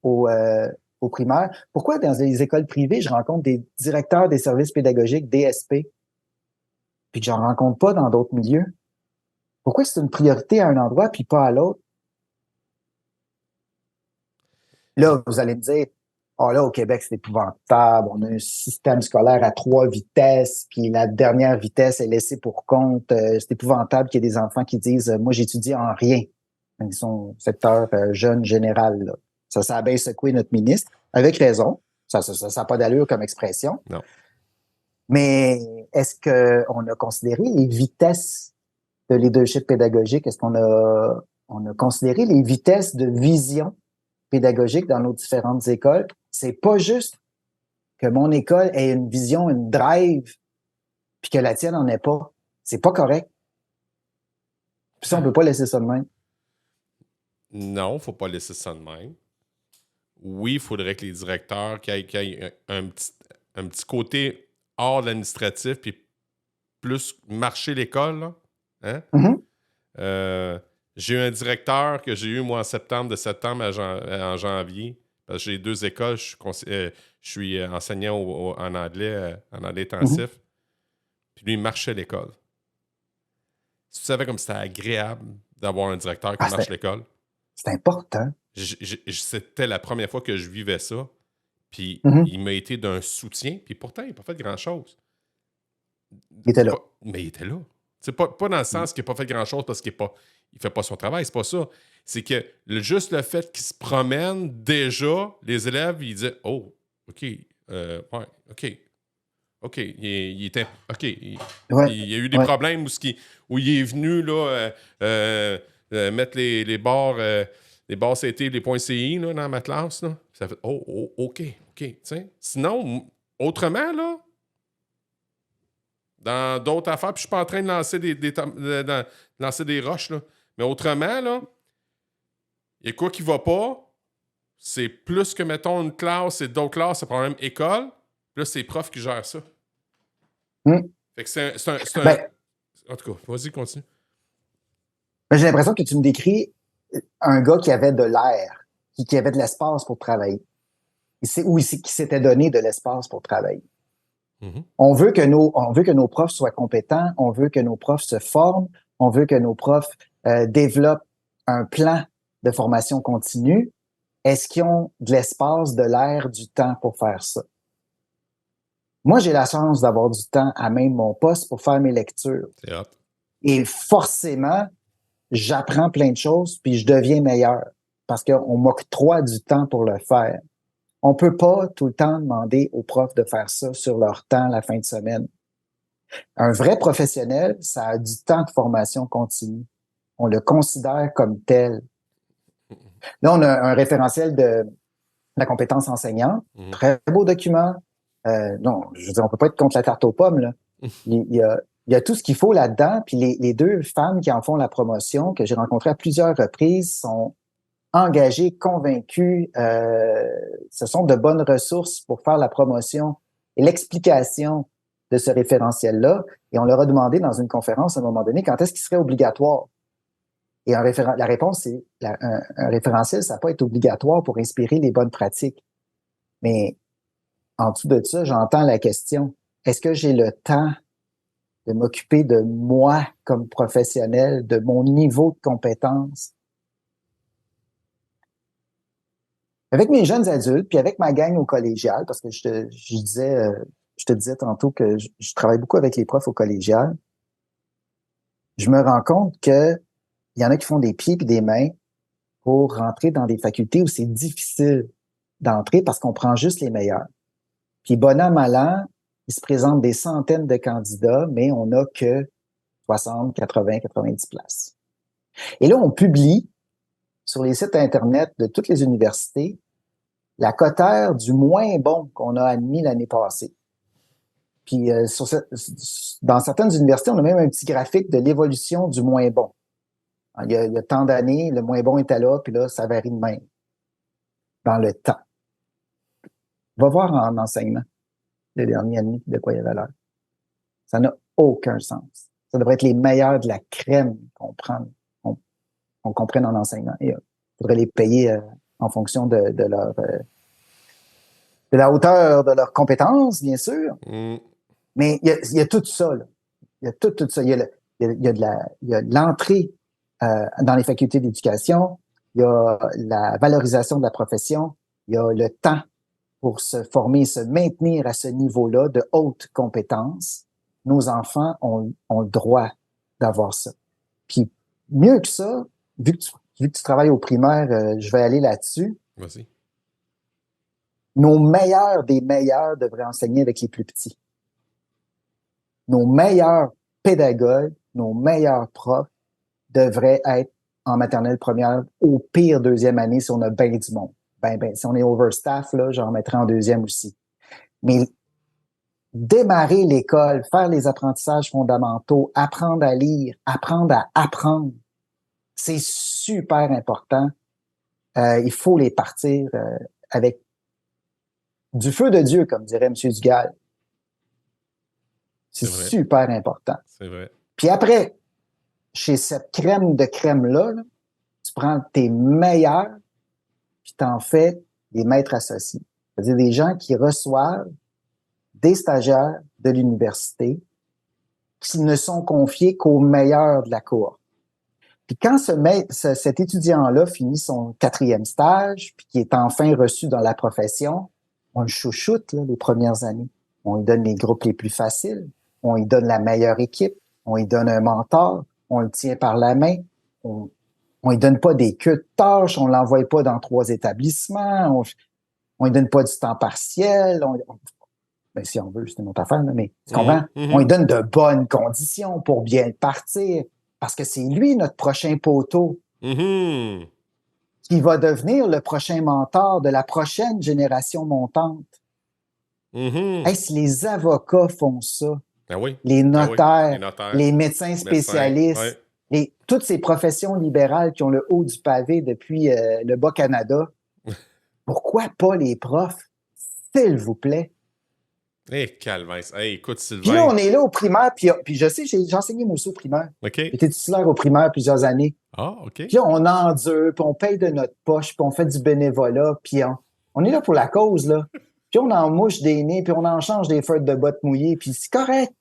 au primaire? Pourquoi dans les écoles privées, je rencontre des directeurs des services pédagogiques, DSP, puis que j'en rencontre pas dans d'autres milieux? Pourquoi c'est une priorité à un endroit puis pas à l'autre? Là, vous allez me dire, oh là, au Québec, c'est épouvantable. On a un système scolaire à 3 vitesses, puis la dernière vitesse est laissée pour compte. C'est épouvantable qu'il y ait des enfants qui disent, moi, j'étudie en rien. Ils sont secteur jeune général, là. Ça a bien secoué notre ministre, avec raison. Ça n'a pas d'allure comme expression. Non. Mais est-ce qu'on a considéré les vitesses de leadership pédagogique? Est-ce qu'on a considéré les vitesses de vision pédagogique dans nos différentes écoles? C'est pas juste que mon école ait une vision, une drive, puis que la tienne en ait pas. C'est pas correct. Puis ça, on peut pas laisser ça de même. Non, faut pas laisser ça de même. Oui, il faudrait que les directeurs qui aient un petit côté hors de l'administratif puis plus marcher l'école, là. Hein? Mm-hmm. J'ai eu un directeur que j'ai eu, moi, de septembre en janvier. Parce que j'ai 2 écoles. Je suis enseignant en anglais intensif. Mm-hmm. Puis lui, il marchait l'école. Si tu savais comme c'était agréable d'avoir un directeur qui marche l'école. C'est important. C'était la première fois que je vivais ça. Puis il m'a été d'un soutien. Puis pourtant, il n'a pas fait grand-chose. Il était là. Mais il était là. C'est pas dans le sens qu'il n'a pas fait grand-chose parce qu'il ne fait pas son travail. C'est pas ça. C'est que juste le fait qu'il se promène, déjà, les élèves, ils disent « Oh, OK, ouais, OK, il était... OK, il y a eu des problèmes où il est venu là, mettre les barres... les barres CT, les points CI là, dans ma classe. Là. Ça fait « Oh, OK. » Sinon, autrement, là, dans d'autres affaires, puis je suis pas en train de lancer des roches, là. Mais autrement, là, il y a quoi qui va pas, c'est plus que, mettons, une classe et d'autres classes, c'est problème école, puis là, c'est les profs qui gèrent ça. Fait que c'est un... En tout cas, vas-y, continue. J'ai l'impression que tu me décris un gars qui avait de l'air, qui avait de l'espace pour travailler. Qui s'était donné de l'espace pour travailler. Mm-hmm. On veut que nos profs soient compétents, on veut que nos profs se forment, on veut que nos profs développent un plan de formation continue. Est-ce qu'ils ont de l'espace, de l'air, du temps pour faire ça? Moi, j'ai la chance d'avoir du temps à même mon poste pour faire mes lectures. C'est hot. Et forcément, j'apprends plein de choses puis je deviens meilleur parce qu'on m'octroie du temps pour le faire. On peut pas tout le temps demander aux profs de faire ça sur leur temps la fin de semaine. Un vrai professionnel, ça a du temps de formation continue. On le considère comme tel. Là, on a un référentiel de la compétence enseignante. Très beau document. Non, je veux dire, on peut pas être contre la tarte aux pommes, là. Il y a tout ce qu'il faut là-dedans. Puis les 2 femmes qui en font la promotion, que j'ai rencontrées à plusieurs reprises, sont engagés, convaincus, ce sont de bonnes ressources pour faire la promotion et l'explication de ce référentiel-là. Et on leur a demandé dans une conférence à un moment donné quand est-ce qu'il serait obligatoire. Et la réponse, c'est un référentiel, ça ne va pas être obligatoire pour inspirer les bonnes pratiques. Mais en dessous de ça, j'entends la question, est-ce que j'ai le temps de m'occuper de moi comme professionnel, de mon niveau de compétence? Avec mes jeunes adultes, puis avec ma gang au collégial, parce que je te disais tantôt que je travaille beaucoup avec les profs au collégial. je me rends compte que il y en a qui font des pieds et des mains pour rentrer dans des facultés où c'est difficile d'entrer parce qu'on prend juste les meilleurs. Puis bon an, mal an, il se présente des centaines de candidats, mais on n'a que 60, 80, 90 places. Et là, on publie sur les sites Internet de toutes les universités la cotère du moins bon qu'on a admis l'année passée. Puis dans certaines universités, on a même un petit graphique de l'évolution du moins bon. Il y a tant d'années, le moins bon était là, puis là, ça varie de même dans le temps. Va voir en enseignement les dernières années de quoi il y avait l'air. Ça n'a aucun sens. Ça devrait être les meilleurs de la crème qu'on comprenne en enseignement. Et il faudrait les payer en fonction de la hauteur de leurs compétences, bien sûr. Mais il y a tout ça, là. Il y a tout ça. Il y a l'entrée dans les facultés d'éducation, il y a la valorisation de la profession, il y a le temps pour se former, se maintenir à ce niveau-là de haute compétence. Nos enfants ont le droit d'avoir ça. Puis mieux que ça, vu que tu travailles au primaire, je vais aller là-dessus. Vas-y. Nos meilleurs des meilleurs devraient enseigner avec les plus petits. Nos meilleurs pédagogues, nos meilleurs profs devraient être en maternelle première, au pire deuxième année si on a bien du monde. Si on est overstaff, là, j'en remettrai en deuxième aussi. Mais démarrer l'école, faire les apprentissages fondamentaux, apprendre à lire, apprendre à apprendre, c'est super important. Il faut les partir avec du feu de Dieu, comme dirait M. Dugal. C'est super important. C'est vrai. Puis après, chez cette crème de crème-là, là, tu prends tes meilleurs, puis t'en fais des maîtres associés. C'est-à-dire des gens qui reçoivent des stagiaires de l'université qui ne sont confiés qu'aux meilleurs de la cohorte. Puis quand cet étudiant-là finit son 4e stage, puis qui est enfin reçu dans la profession, on le chouchoute là, les premières années. On lui donne les groupes les plus faciles, on lui donne la meilleure équipe, on lui donne un mentor, on le tient par la main, on lui donne pas des queues de tâches, on l'envoie pas dans 3 établissements, on lui donne pas du temps partiel, ben, si on veut, c'est une autre affaire, là, mais tu comprends? On lui donne de bonnes conditions pour bien partir, parce que c'est lui notre prochain poteau qui va devenir le prochain mentor de la prochaine génération montante. Hey, si les avocats font ça, les notaires, les médecins spécialistes, toutes ces professions libérales qui ont le haut du pavé depuis le Bas-Canada, pourquoi pas les profs? S'il vous plaît. Calvaise. Écoute, Sylvain. Puis là, on est là au primaire, puis je sais, j'ai enseigné moi aussi au primaire. J'étais titulaire au primaire plusieurs années. OK. Puis là, on endure, puis on paye de notre poche, puis on fait du bénévolat, puis on est là pour la cause, là. Puis on en mouche des nez, puis on en change des feuilles de bottes mouillées, puis c'est correct.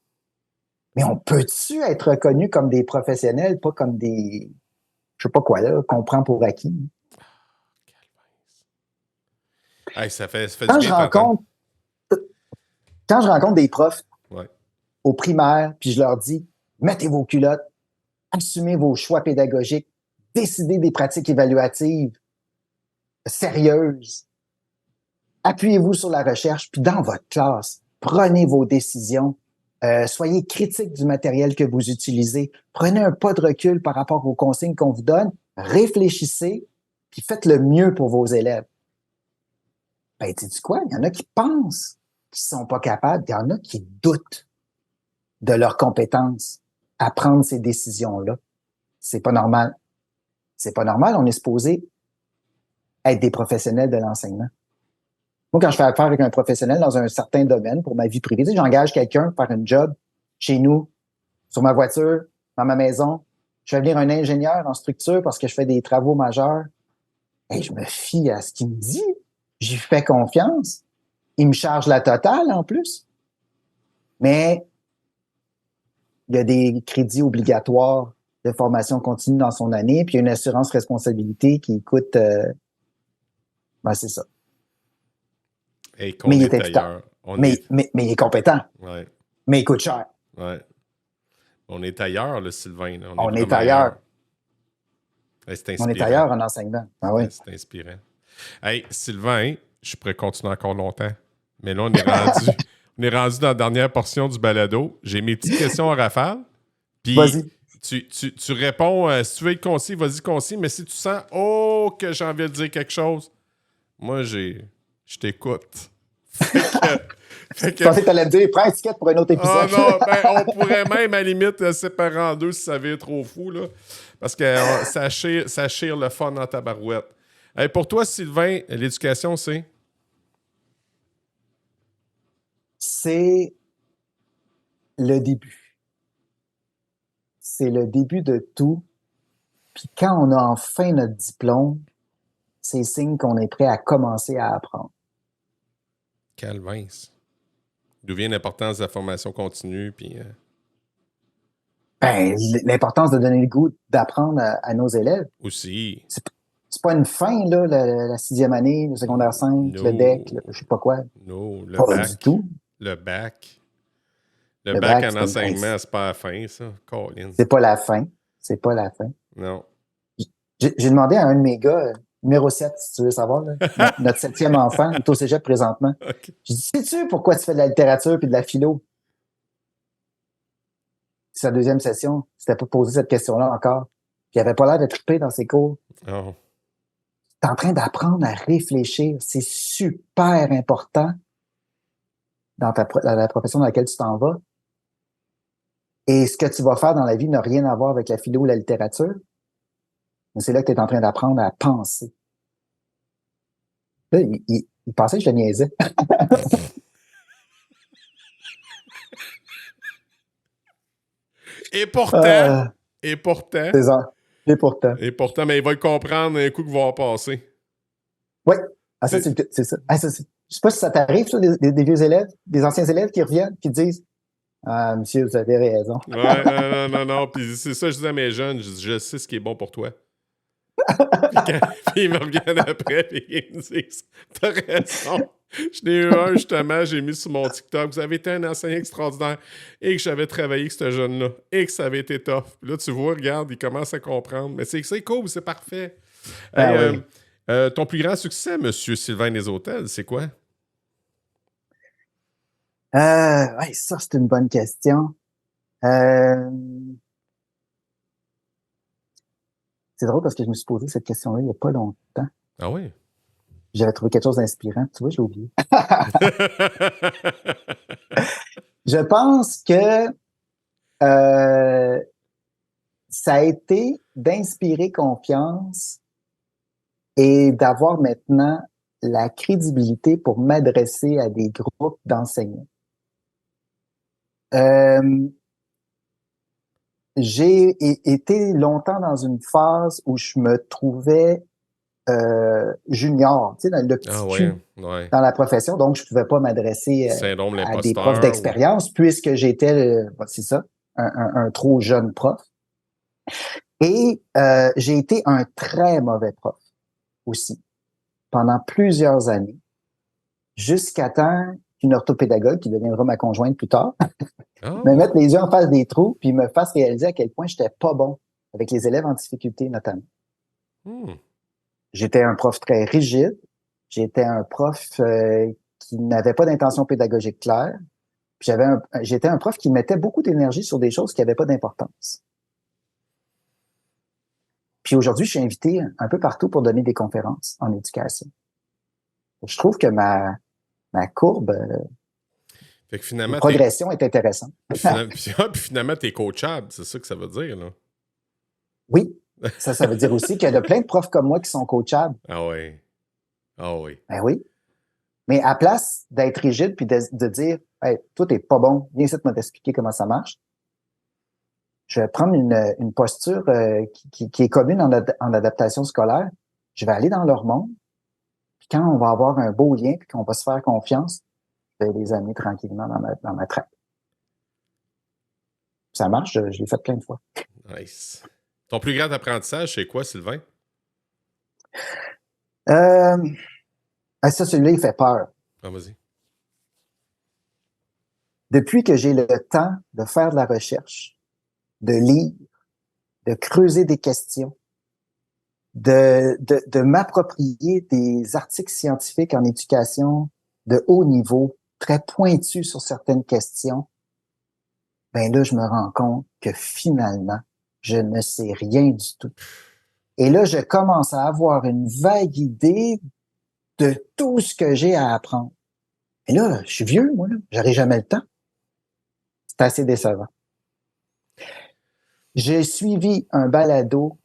Mais on peut-tu être reconnu comme des professionnels, pas comme des, je sais pas quoi, là, qu'on prend pour acquis? Ça fait du bien. Quand je rencontre des profs au primaire, puis je leur dis, mettez vos culottes, assumez vos choix pédagogiques, décidez des pratiques évaluatives sérieuses, appuyez-vous sur la recherche, puis dans votre classe, prenez vos décisions, soyez critique du matériel que vous utilisez, prenez un pas de recul par rapport aux consignes qu'on vous donne, réfléchissez, puis faites le mieux pour vos élèves. Ben, tu sais quoi? Il y en a qui pensent qu'ils sont pas capables, il y en a qui doutent de leurs compétences à prendre ces décisions-là. C'est pas normal. C'est pas normal. On est supposé être des professionnels de l'enseignement. Moi, quand je fais affaire avec un professionnel dans un certain domaine pour ma vie privée, tu sais, j'engage quelqu'un pour faire un job chez nous, sur ma voiture, dans ma maison. Je fais venir un ingénieur en structure parce que je fais des travaux majeurs. Et je me fie à ce qu'il me dit. J'y fais confiance. Il me charge la totale en plus. Mais il y a des crédits obligatoires de formation continue dans son année, puis il y a une assurance responsabilité qui coûte... c'est ça. Mais il est efficace. Mais il est compétent. Ouais. Mais il coûte cher. Ouais. On est ailleurs, là, Sylvain. Là. On est On est vraiment ailleurs. ailleurs. Hey, c'est On est inspirant. ailleurs en enseignement. Ah oui. Ouais, c'est inspirant. Hey, Sylvain, je pourrais continuer encore longtemps. Mais là, on est rendu dans la dernière portion du balado. J'ai mes petites questions en rafale. Puis Vas-y. tu réponds, si tu veux être concis, vas-y concis. Mais si tu sens, oh, que j'ai envie de dire quelque chose, moi, je t'écoute. Fait Je que, pensais que tu allais me dire, prends étiquette pour un autre oh épisode. non, ben, on pourrait même, à la limite, séparer en deux si ça vient trop fou, là. Parce que ça chire le fun dans ta barouette. Hey, pour toi, Sylvain, l'éducation, c'est? C'est le début. C'est le début de tout. Puis quand on a enfin notre diplôme, c'est signe qu'on est prêt à commencer à apprendre. Calvin. D'où vient l'importance de la formation continue, puis Ben, l'importance de donner le goût d'apprendre à nos élèves. aussi, C'est pas une fin, là, la sixième année, le secondaire 5, le DEC, no, je sais pas quoi. no, le Pas du bac, tout. le bac. Le Le bac bac, en enseignement, c'est pas la fin, ça. Colin. c'est pas la fin. C'est pas la fin. Non. J'ai demandé à un de mes gars, numéro 7, si tu veux savoir, là, notre septième enfant, il est au cégep présentement. OK. J'ai dit, sais-tu pourquoi tu fais de la littérature puis de la philo? Sa deuxième session, c'était pas posé cette question-là encore. Puis il avait pas l'air de triper dans ses cours. Oh. T'es en train d'apprendre à réfléchir. C'est super important dans la profession dans laquelle tu t'en vas. Et ce que tu vas faire dans la vie n'a rien à voir avec la philo ou la littérature. Mais c'est là que tu es en train d'apprendre à penser. Là, il pensait que je le niaisais. Et pourtant, Euh, et pourtant, c'est ça. Et pourtant. et pourtant, mais il va le comprendre un coup qu'il va passer. Oui. Ah, ça, C'est- c'est ça. Ah, ça, je sais pas si ça t'arrive, ça, des vieux élèves, des anciens élèves qui reviennent, qui disent, ah, monsieur, vous avez raison. Ouais, non, non, non. Puis c'est ça, je disais à mes jeunes, je sais ce qui est bon pour toi. Puis ils me reviennent après, puis ils me disent, t'as raison. Je n'ai eu un, justement, j'ai mis sur mon TikTok. Vous avez été un enseignant extraordinaire et que j'avais travaillé avec ce jeune-là et que ça avait été tough. Puis là, tu vois, regarde, il commence à comprendre. Mais c'est cool, c'est parfait. Hey, Ben oui. ton plus grand succès, monsieur Sylvain des Hôtels, c'est quoi? Ouais, ça, c'est une bonne question. Euh, c'est drôle parce que je me suis posé cette question-là il n'y a pas longtemps. Ah oui? J'avais trouvé quelque chose d'inspirant. Tu vois, je l'ai oublié. Je pense que euh, ça a été d'inspirer confiance et d'avoir maintenant la crédibilité pour m'adresser à des groupes d'enseignants. Euh, été longtemps dans une phase où je me trouvais junior, tu sais, dans le Ah petit ouais, cul ouais. dans la profession, donc je pouvais pas m'adresser Syndrome de à des profs l'imposteur ou... d'expérience puisque j'étais, c'est ça, un trop jeune prof. Et j'ai été un très mauvais prof aussi pendant plusieurs années, jusqu'à temps qu'une orthopédagogue, qui deviendra ma conjointe plus tard, me Oh! mette les yeux en face des trous puis me fasse réaliser à quel point j'étais pas bon avec les élèves en difficulté notamment. Hmm. J'étais un prof très rigide, j'étais un prof qui n'avait pas d'intention pédagogique claire, puis j'étais un prof qui mettait beaucoup d'énergie sur des choses qui n'avaient pas d'importance. Puis aujourd'hui, je suis invité un peu partout pour donner des conférences en éducation. Je trouve que ma courbe Fait que de finalement, progression est intéressante. puis finalement, t'es coachable, c'est ça que ça veut dire, là. Oui, ça veut dire aussi qu'il y a plein de profs comme moi qui sont coachables. Ah ouais. Ah oui. Ben oui. Mais à place d'être rigide puis de dire, hey, toi, t'es pas bon, viens ici de m'expliquer comment ça marche. Je vais prendre une posture qui est commune en adaptation scolaire. Je vais aller dans leur monde. Puis quand on va avoir un beau lien puis qu'on va se faire confiance, je vais les amener tranquillement dans ma traque. Ça marche, je l'ai fait plein de fois. Nice. Ton plus grand apprentissage, c'est quoi, Sylvain? Euh, ça, celui-là, il fait peur. Ah, vas-y. Depuis que j'ai le temps de faire de la recherche, de lire, de creuser des questions, de m'approprier des articles scientifiques en éducation de haut niveau, très pointus sur certaines questions, ben là, je me rends compte que finalement, je ne sais rien du tout. Et là, je commence à avoir une vague idée de tout ce que j'ai à apprendre. Et là, je suis vieux, moi, là. J'aurai jamais le temps. C'est assez décevant. J'ai suivi un balado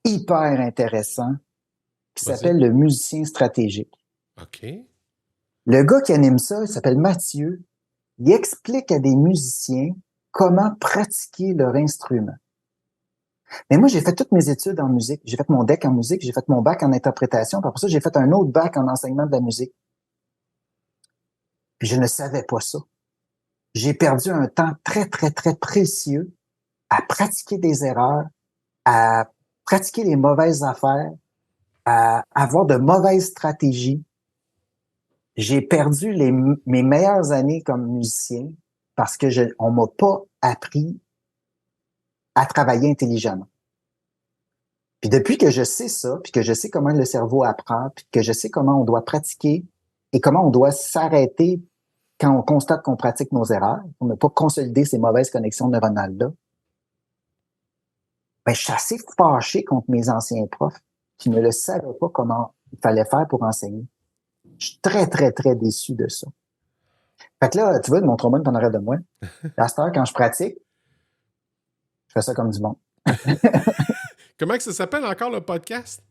hyper intéressant qui Vas-y. s'appelle Le musicien stratégique. OK. Le gars qui anime ça, il s'appelle Mathieu. Il explique à des musiciens comment pratiquer leur instrument. Mais moi, j'ai fait toutes mes études en musique. J'ai fait mon DEC en musique, j'ai fait mon bac en interprétation, puis après ça, j'ai fait un autre bac en enseignement de la musique. Puis je ne savais pas ça. J'ai perdu un temps très, très, très précieux à pratiquer des erreurs, à pratiquer les mauvaises affaires, à avoir de mauvaises stratégies. J'ai perdu mes meilleures années comme musicien parce que on m'a pas appris à travailler intelligemment. Puis depuis que je sais ça, puis que je sais comment le cerveau apprend, puis que je sais comment on doit pratiquer et comment on doit s'arrêter quand on constate qu'on pratique nos erreurs, pour ne pas consolider ces mauvaises connexions neuronales-là, ben, je suis assez fâché contre mes anciens profs qui ne le savaient pas comment il fallait faire pour enseigner. Je suis très, très, très déçu de ça. Fait que là, tu vois, mon trombone t'en arrête de moi. À cette heure, quand je pratique, je fais ça comme du monde. Comment que ça s'appelle encore le podcast?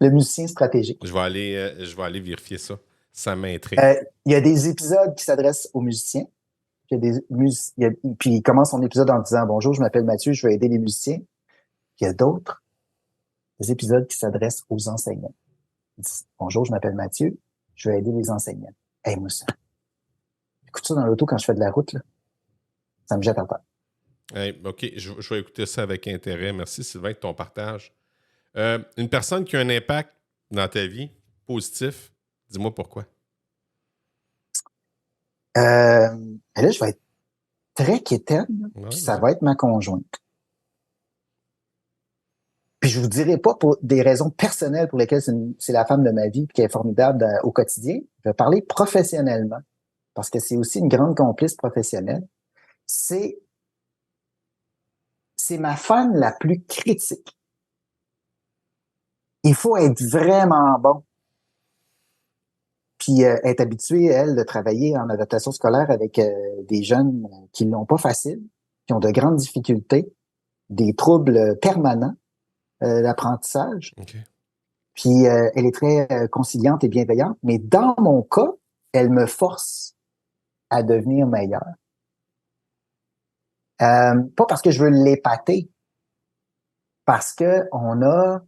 Le musicien stratégique. Je vais aller vérifier ça. Ça m'intrigue. Il y a des épisodes qui s'adressent aux musiciens. Puis il commence son épisode en disant « Bonjour, je m'appelle Mathieu, je vais aider les musiciens. » Il y a d'autres épisodes qui s'adressent aux enseignants. Il dit, « Bonjour, je m'appelle Mathieu, je vais aider les enseignants. » Hey, moi, ça. Écoute ça dans l'auto quand je fais de la route, là. Ça me jette à terre. Hey, OK, je vais écouter ça avec intérêt. Merci, Sylvain, de ton partage. Une personne qui a un impact dans ta vie, positif, dis-moi pourquoi. Et là, je vais être très quétaine, Ouais, puis ça va être ma conjointe. Puis je vous dirai pas pour des raisons personnelles pour lesquelles c'est la femme de ma vie, puis qui est formidable au quotidien. Je vais parler professionnellement, parce que c'est aussi une grande complice professionnelle. C'est ma fan la plus critique. Il faut être vraiment bon. Puis être habituée, elle, de travailler en adaptation scolaire avec des jeunes qui l'ont pas facile, qui ont de grandes difficultés, des troubles permanents d'apprentissage. OK. Puis elle est très conciliante et bienveillante, mais dans mon cas, elle me force à devenir meilleure. Pas parce que je veux l'épater, parce que on a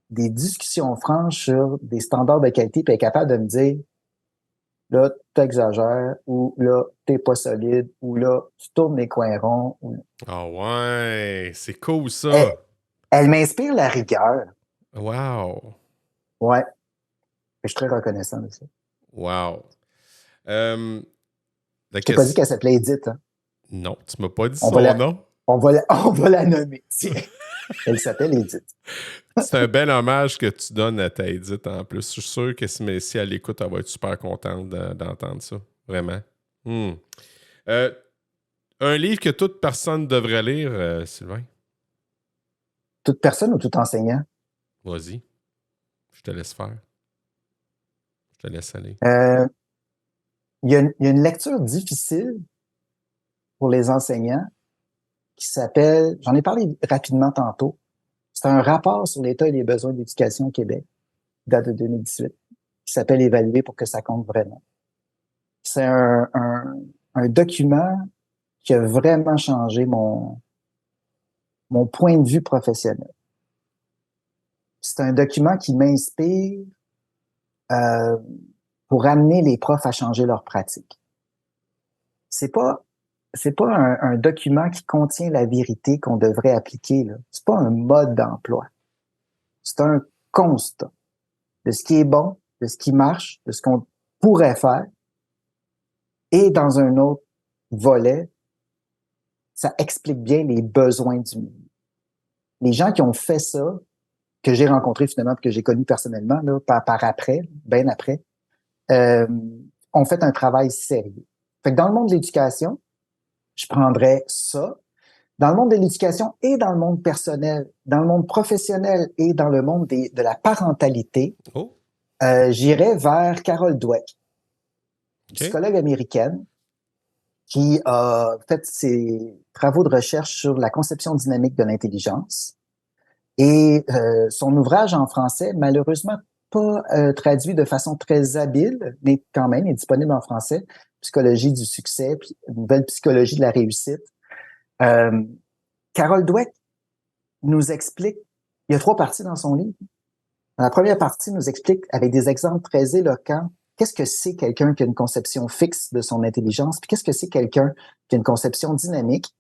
des discussions franches sur des standards de qualité, puis elle est capable de me dire là, t'exagères, ou là, t'es pas solide, ou là, tu tournes les coins ronds. Ah ouais, c'est cool ça. Elle m'inspire la rigueur. Wow. Ouais. Je suis très reconnaissant de ça. Wow. Je t'ai pas dit qu'elle s'appelait Edith, hein? Non, tu m'as pas dit son nom. On va la nommer. Elle s'appelle Edith. C'est un bel hommage que tu donnes à ta Edith en plus. Je suis sûr que si elle écoute, elle va être super contente d'entendre ça. Vraiment. Un livre que toute personne devrait lire, Sylvain? Toute personne ou tout enseignant? Vas-y. Je te laisse faire. Je te laisse aller. Il y a une lecture difficile pour les enseignants qui s'appelle, j'en ai parlé rapidement tantôt, c'est un rapport sur l'état et les besoins de l'éducation au Québec, qui date de 2018, qui s'appelle Évaluer pour que ça compte vraiment. C'est un document qui a vraiment changé mon point de vue professionnel. C'est un document qui m'inspire pour amener les profs à changer leur pratique. C'est pas un document qui contient la vérité qu'on devrait appliquer, là. C'est pas un mode d'emploi. C'est un constat de ce qui est bon, de ce qui marche, de ce qu'on pourrait faire. Et dans un autre volet, ça explique bien les besoins du milieu. Les gens qui ont fait ça, que j'ai rencontrés finalement, que j'ai connus personnellement, là, par après, bien après, ont fait un travail sérieux. Fait que dans le monde de l'éducation, je prendrais ça. Dans le monde de l'éducation et dans le monde personnel, dans le monde professionnel et dans le monde de la parentalité, j'irais vers Carol Dweck, psychologue américaine, qui a fait ses travaux de recherche sur la conception dynamique de l'intelligence. Et son ouvrage en français, malheureusement pas traduit de façon très habile, mais quand même, est disponible en français, Psychologie du succès, puis Nouvelle psychologie de la réussite. Carol Dweck nous explique, il y a 3 parties dans son livre. Dans la première partie, nous explique avec des exemples très éloquents qu'est-ce que c'est quelqu'un qui a une conception fixe de son intelligence, puis qu'est-ce que c'est quelqu'un qui a une conception dynamique,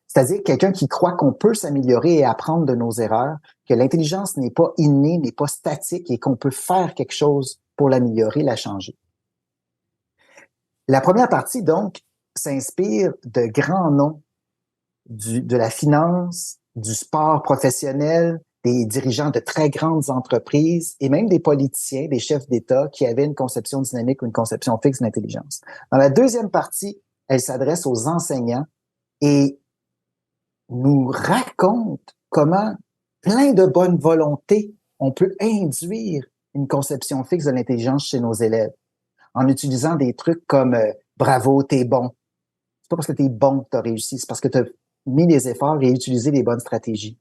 c'est-à-dire quelqu'un qui croit qu'on peut s'améliorer et apprendre de nos erreurs, que l'intelligence n'est pas innée, n'est pas statique et qu'on peut faire quelque chose pour l'améliorer, la changer. La première partie, donc, s'inspire de grands noms de la finance, du sport professionnel, des dirigeants de très grandes entreprises et même des politiciens, des chefs d'État qui avaient une conception dynamique ou une conception fixe de l'intelligence. Dans la deuxième partie, elle s'adresse aux enseignants et nous raconte comment, plein de bonne volonté, on peut induire une conception fixe de l'intelligence chez nos élèves en utilisant des trucs comme bravo, t'es bon. C'est pas parce que t'es bon que t'as réussi, c'est parce que t'as mis les efforts et utilisé les bonnes stratégies.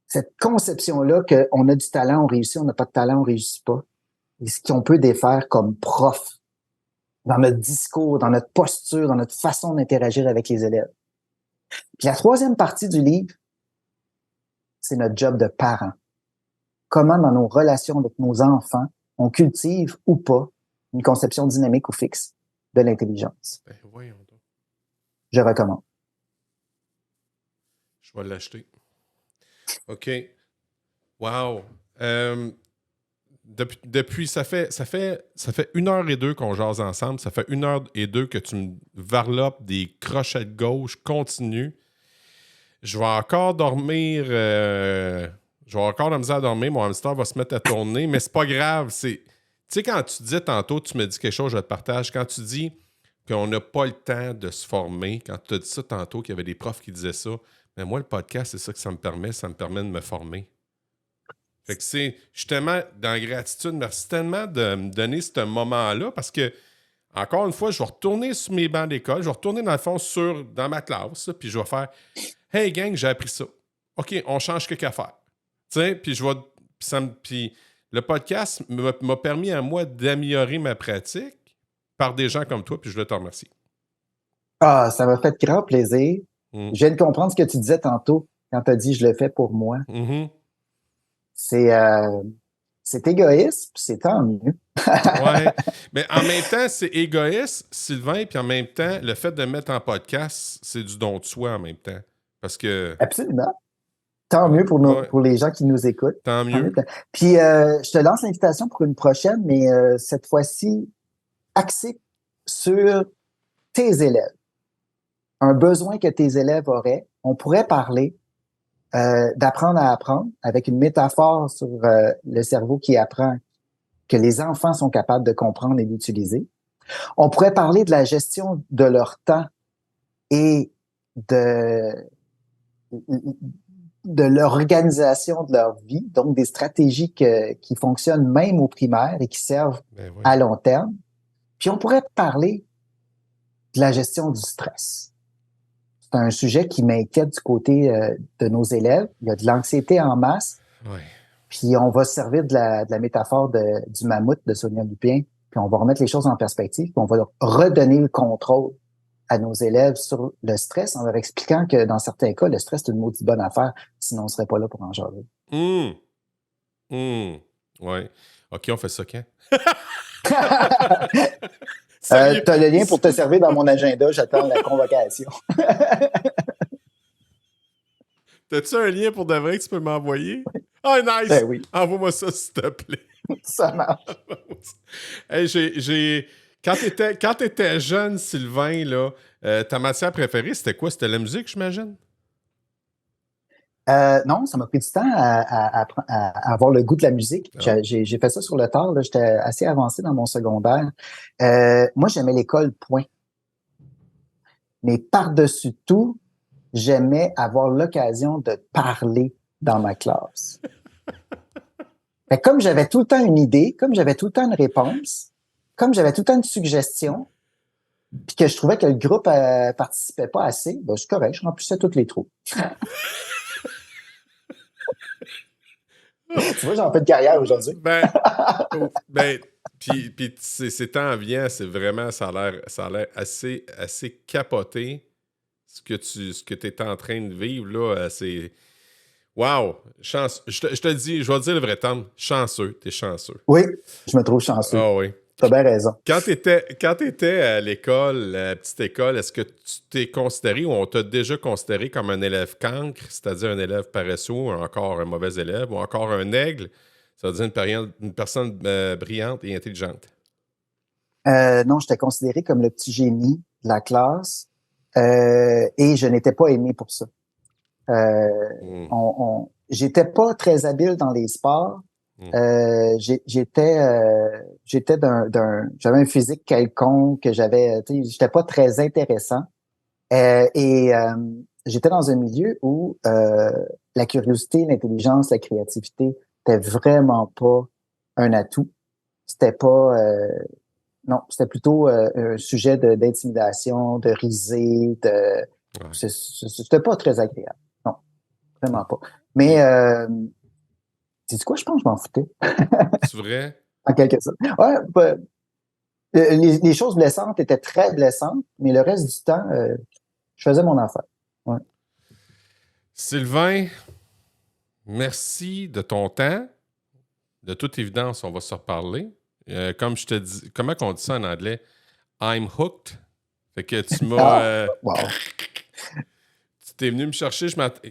Cette conception-là qu'on a du talent, on réussit, on n'a pas de talent, on réussit pas. Et ce qu'on peut défaire comme prof dans notre discours, dans notre posture, dans notre façon d'interagir avec les élèves. Puis la troisième partie du livre, c'est notre job de parent. Comment dans nos relations avec nos enfants, on cultive ou pas une conception dynamique ou fixe de l'intelligence. Ben, voyons donc. Je recommande. Je vais l'acheter. OK. Wow. Depuis, ça fait 1h02 qu'on jase ensemble. Ça fait 1h02 que tu me varlopes des crochets de gauche continus. Je vais encore dormir. Je vais encore la misère à dormir. Mon hamster va se mettre à tourner, mais c'est pas grave. Tu sais, quand tu disais tantôt, tu me dis quelque chose, je te partage. Quand tu dis qu'on n'a pas le temps de se former, quand tu as dit ça tantôt, qu'il y avait des profs qui disaient ça, mais moi, le podcast, c'est ça que ça me permet de me former. Fait que je suis tellement dans la gratitude. Merci tellement de me donner ce moment-là parce que, encore une fois, je vais retourner sur mes bancs d'école, je vais retourner dans le fond dans ma classe, puis je vais faire « Hey gang, j'ai appris ça. OK, on change quelques affaires. » Tu sais, puis puis le podcast m'a permis à moi d'améliorer ma pratique par des gens comme toi, puis je veux te remercier. Ah, ça m'a fait grand plaisir. Je viens de comprendre ce que tu disais tantôt quand tu as dit « je le fais pour moi ». C'est égoïste, puis c'est tant mieux. Ouais. Mais en même temps, c'est égoïste, Sylvain, puis en même temps, le fait de mettre en podcast, c'est du don de soi en même temps. Parce que... Absolument. Tant mieux pour les gens qui nous écoutent. Tant mieux. Puis, je te lance l'invitation pour une prochaine, mais cette fois-ci, axée sur tes élèves. Un besoin que tes élèves auraient. On pourrait parler d'apprendre à apprendre avec une métaphore sur le cerveau qui apprend, que les enfants sont capables de comprendre et d'utiliser. On pourrait parler de la gestion de leur temps et de l'organisation de leur vie, donc des stratégies qui fonctionnent même au primaire et qui servent à long terme. Puis on pourrait parler de la gestion du stress. C'est un sujet qui m'inquiète du côté de nos élèves. Il y a de l'anxiété en masse. Ouais. Puis on va se servir de la métaphore du mammouth de Sonia Lupien, puis on va remettre les choses en perspective, puis on va leur redonner le contrôle à nos élèves sur le stress en leur expliquant que dans certains cas, le stress, c'est une maudite bonne affaire, sinon on ne serait pas là pour en jaser. Ouais. OK, on fait ça quand? Tu as le lien pour te servir dans mon agenda, j'attends la convocation. T'as-tu un lien pour de vrai que tu peux m'envoyer? Ah, nice! Ben oui. Envoie-moi ça, s'il te plaît. Ça marche. Hey, Quand t'étais jeune, Sylvain, là, ta matière préférée, c'était quoi? C'était la musique, j'imagine? Non, ça m'a pris du temps à avoir le goût de la musique. Ah. J'ai fait ça sur le tard, là. J'étais assez avancé dans mon secondaire. Moi, j'aimais l'école, point. Mais par-dessus tout, j'aimais avoir l'occasion de parler dans ma classe. Fait que comme j'avais tout le temps une idée, comme j'avais tout le temps une réponse, comme j'avais tout le temps une suggestion, puis que je trouvais que le groupe participait pas assez, ben, c'est correct, je remplissais tous les trous. Tu vois, j'en fais de carrière aujourd'hui. Ben, puis c'est en vient, c'est vraiment, ça a l'air assez capoté ce que tu es en train de vivre, là. C'est. Wow! Chance. Je te dis, je vais te dire le vrai terme. Chanceux. T'es chanceux. Oui, je me trouve chanceux. Ah oui. T'as bien raison. Quand t'étais à l'école, à la petite école, est-ce que tu t'es considéré ou on t'a déjà considéré comme un élève cancre, c'est-à-dire un élève paresseux, ou encore un mauvais élève, ou encore un aigle, c'est-à-dire une personne brillante et intelligente? Non, j'étais considéré comme le petit génie de la classe et je n'étais pas aimé pour ça. Hmm. J'étais pas très habile dans les sports. Hmm. J'avais un physique quelconque, j'étais pas très intéressant. J'étais dans un milieu où la curiosité, l'intelligence, la créativité n'étaient vraiment pas un atout. C'était pas, non, c'était plutôt un sujet d'intimidation, de risée, Ouais. c'était pas très agréable. Non, vraiment pas. Mais Puis, sais-tu quoi? Je pense que je m'en foutais, c'est vrai? en quelque sorte. Ouais, les choses blessantes étaient très blessantes, mais le reste du temps, je faisais mon affaire. Ouais. Sylvain, merci de ton temps. De toute évidence, on va se reparler. Comme je te dis, comment on dit ça en anglais? I'm hooked. Fait que tu m'as. Ah, wow. Tu t'es venu me chercher.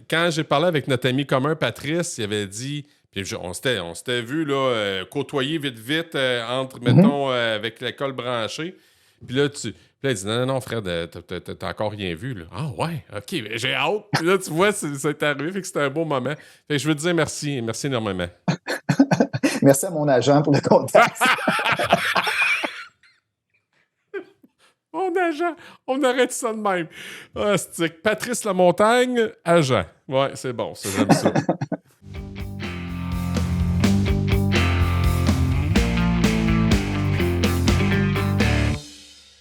Quand j'ai parlé avec notre ami commun, Patrice, il avait dit. Puis on s'était vu là, côtoyer vite, vite, entre, Mhm. mettons, avec l'école branchée. Puis là, puis là, il dit non, Fred, t'as encore rien vu. Là. Ah ouais, ok, ben, j'ai hâte. Puis là, tu vois, c'est arrivé, fait que c'était un beau moment. Fait que je veux te dire merci, merci énormément. Merci à mon agent pour le contact. Mon agent, on arrête ça de même. Ah, c'est Patrice Lamontagne, agent. Ouais, c'est bon, ça, j'aime ça.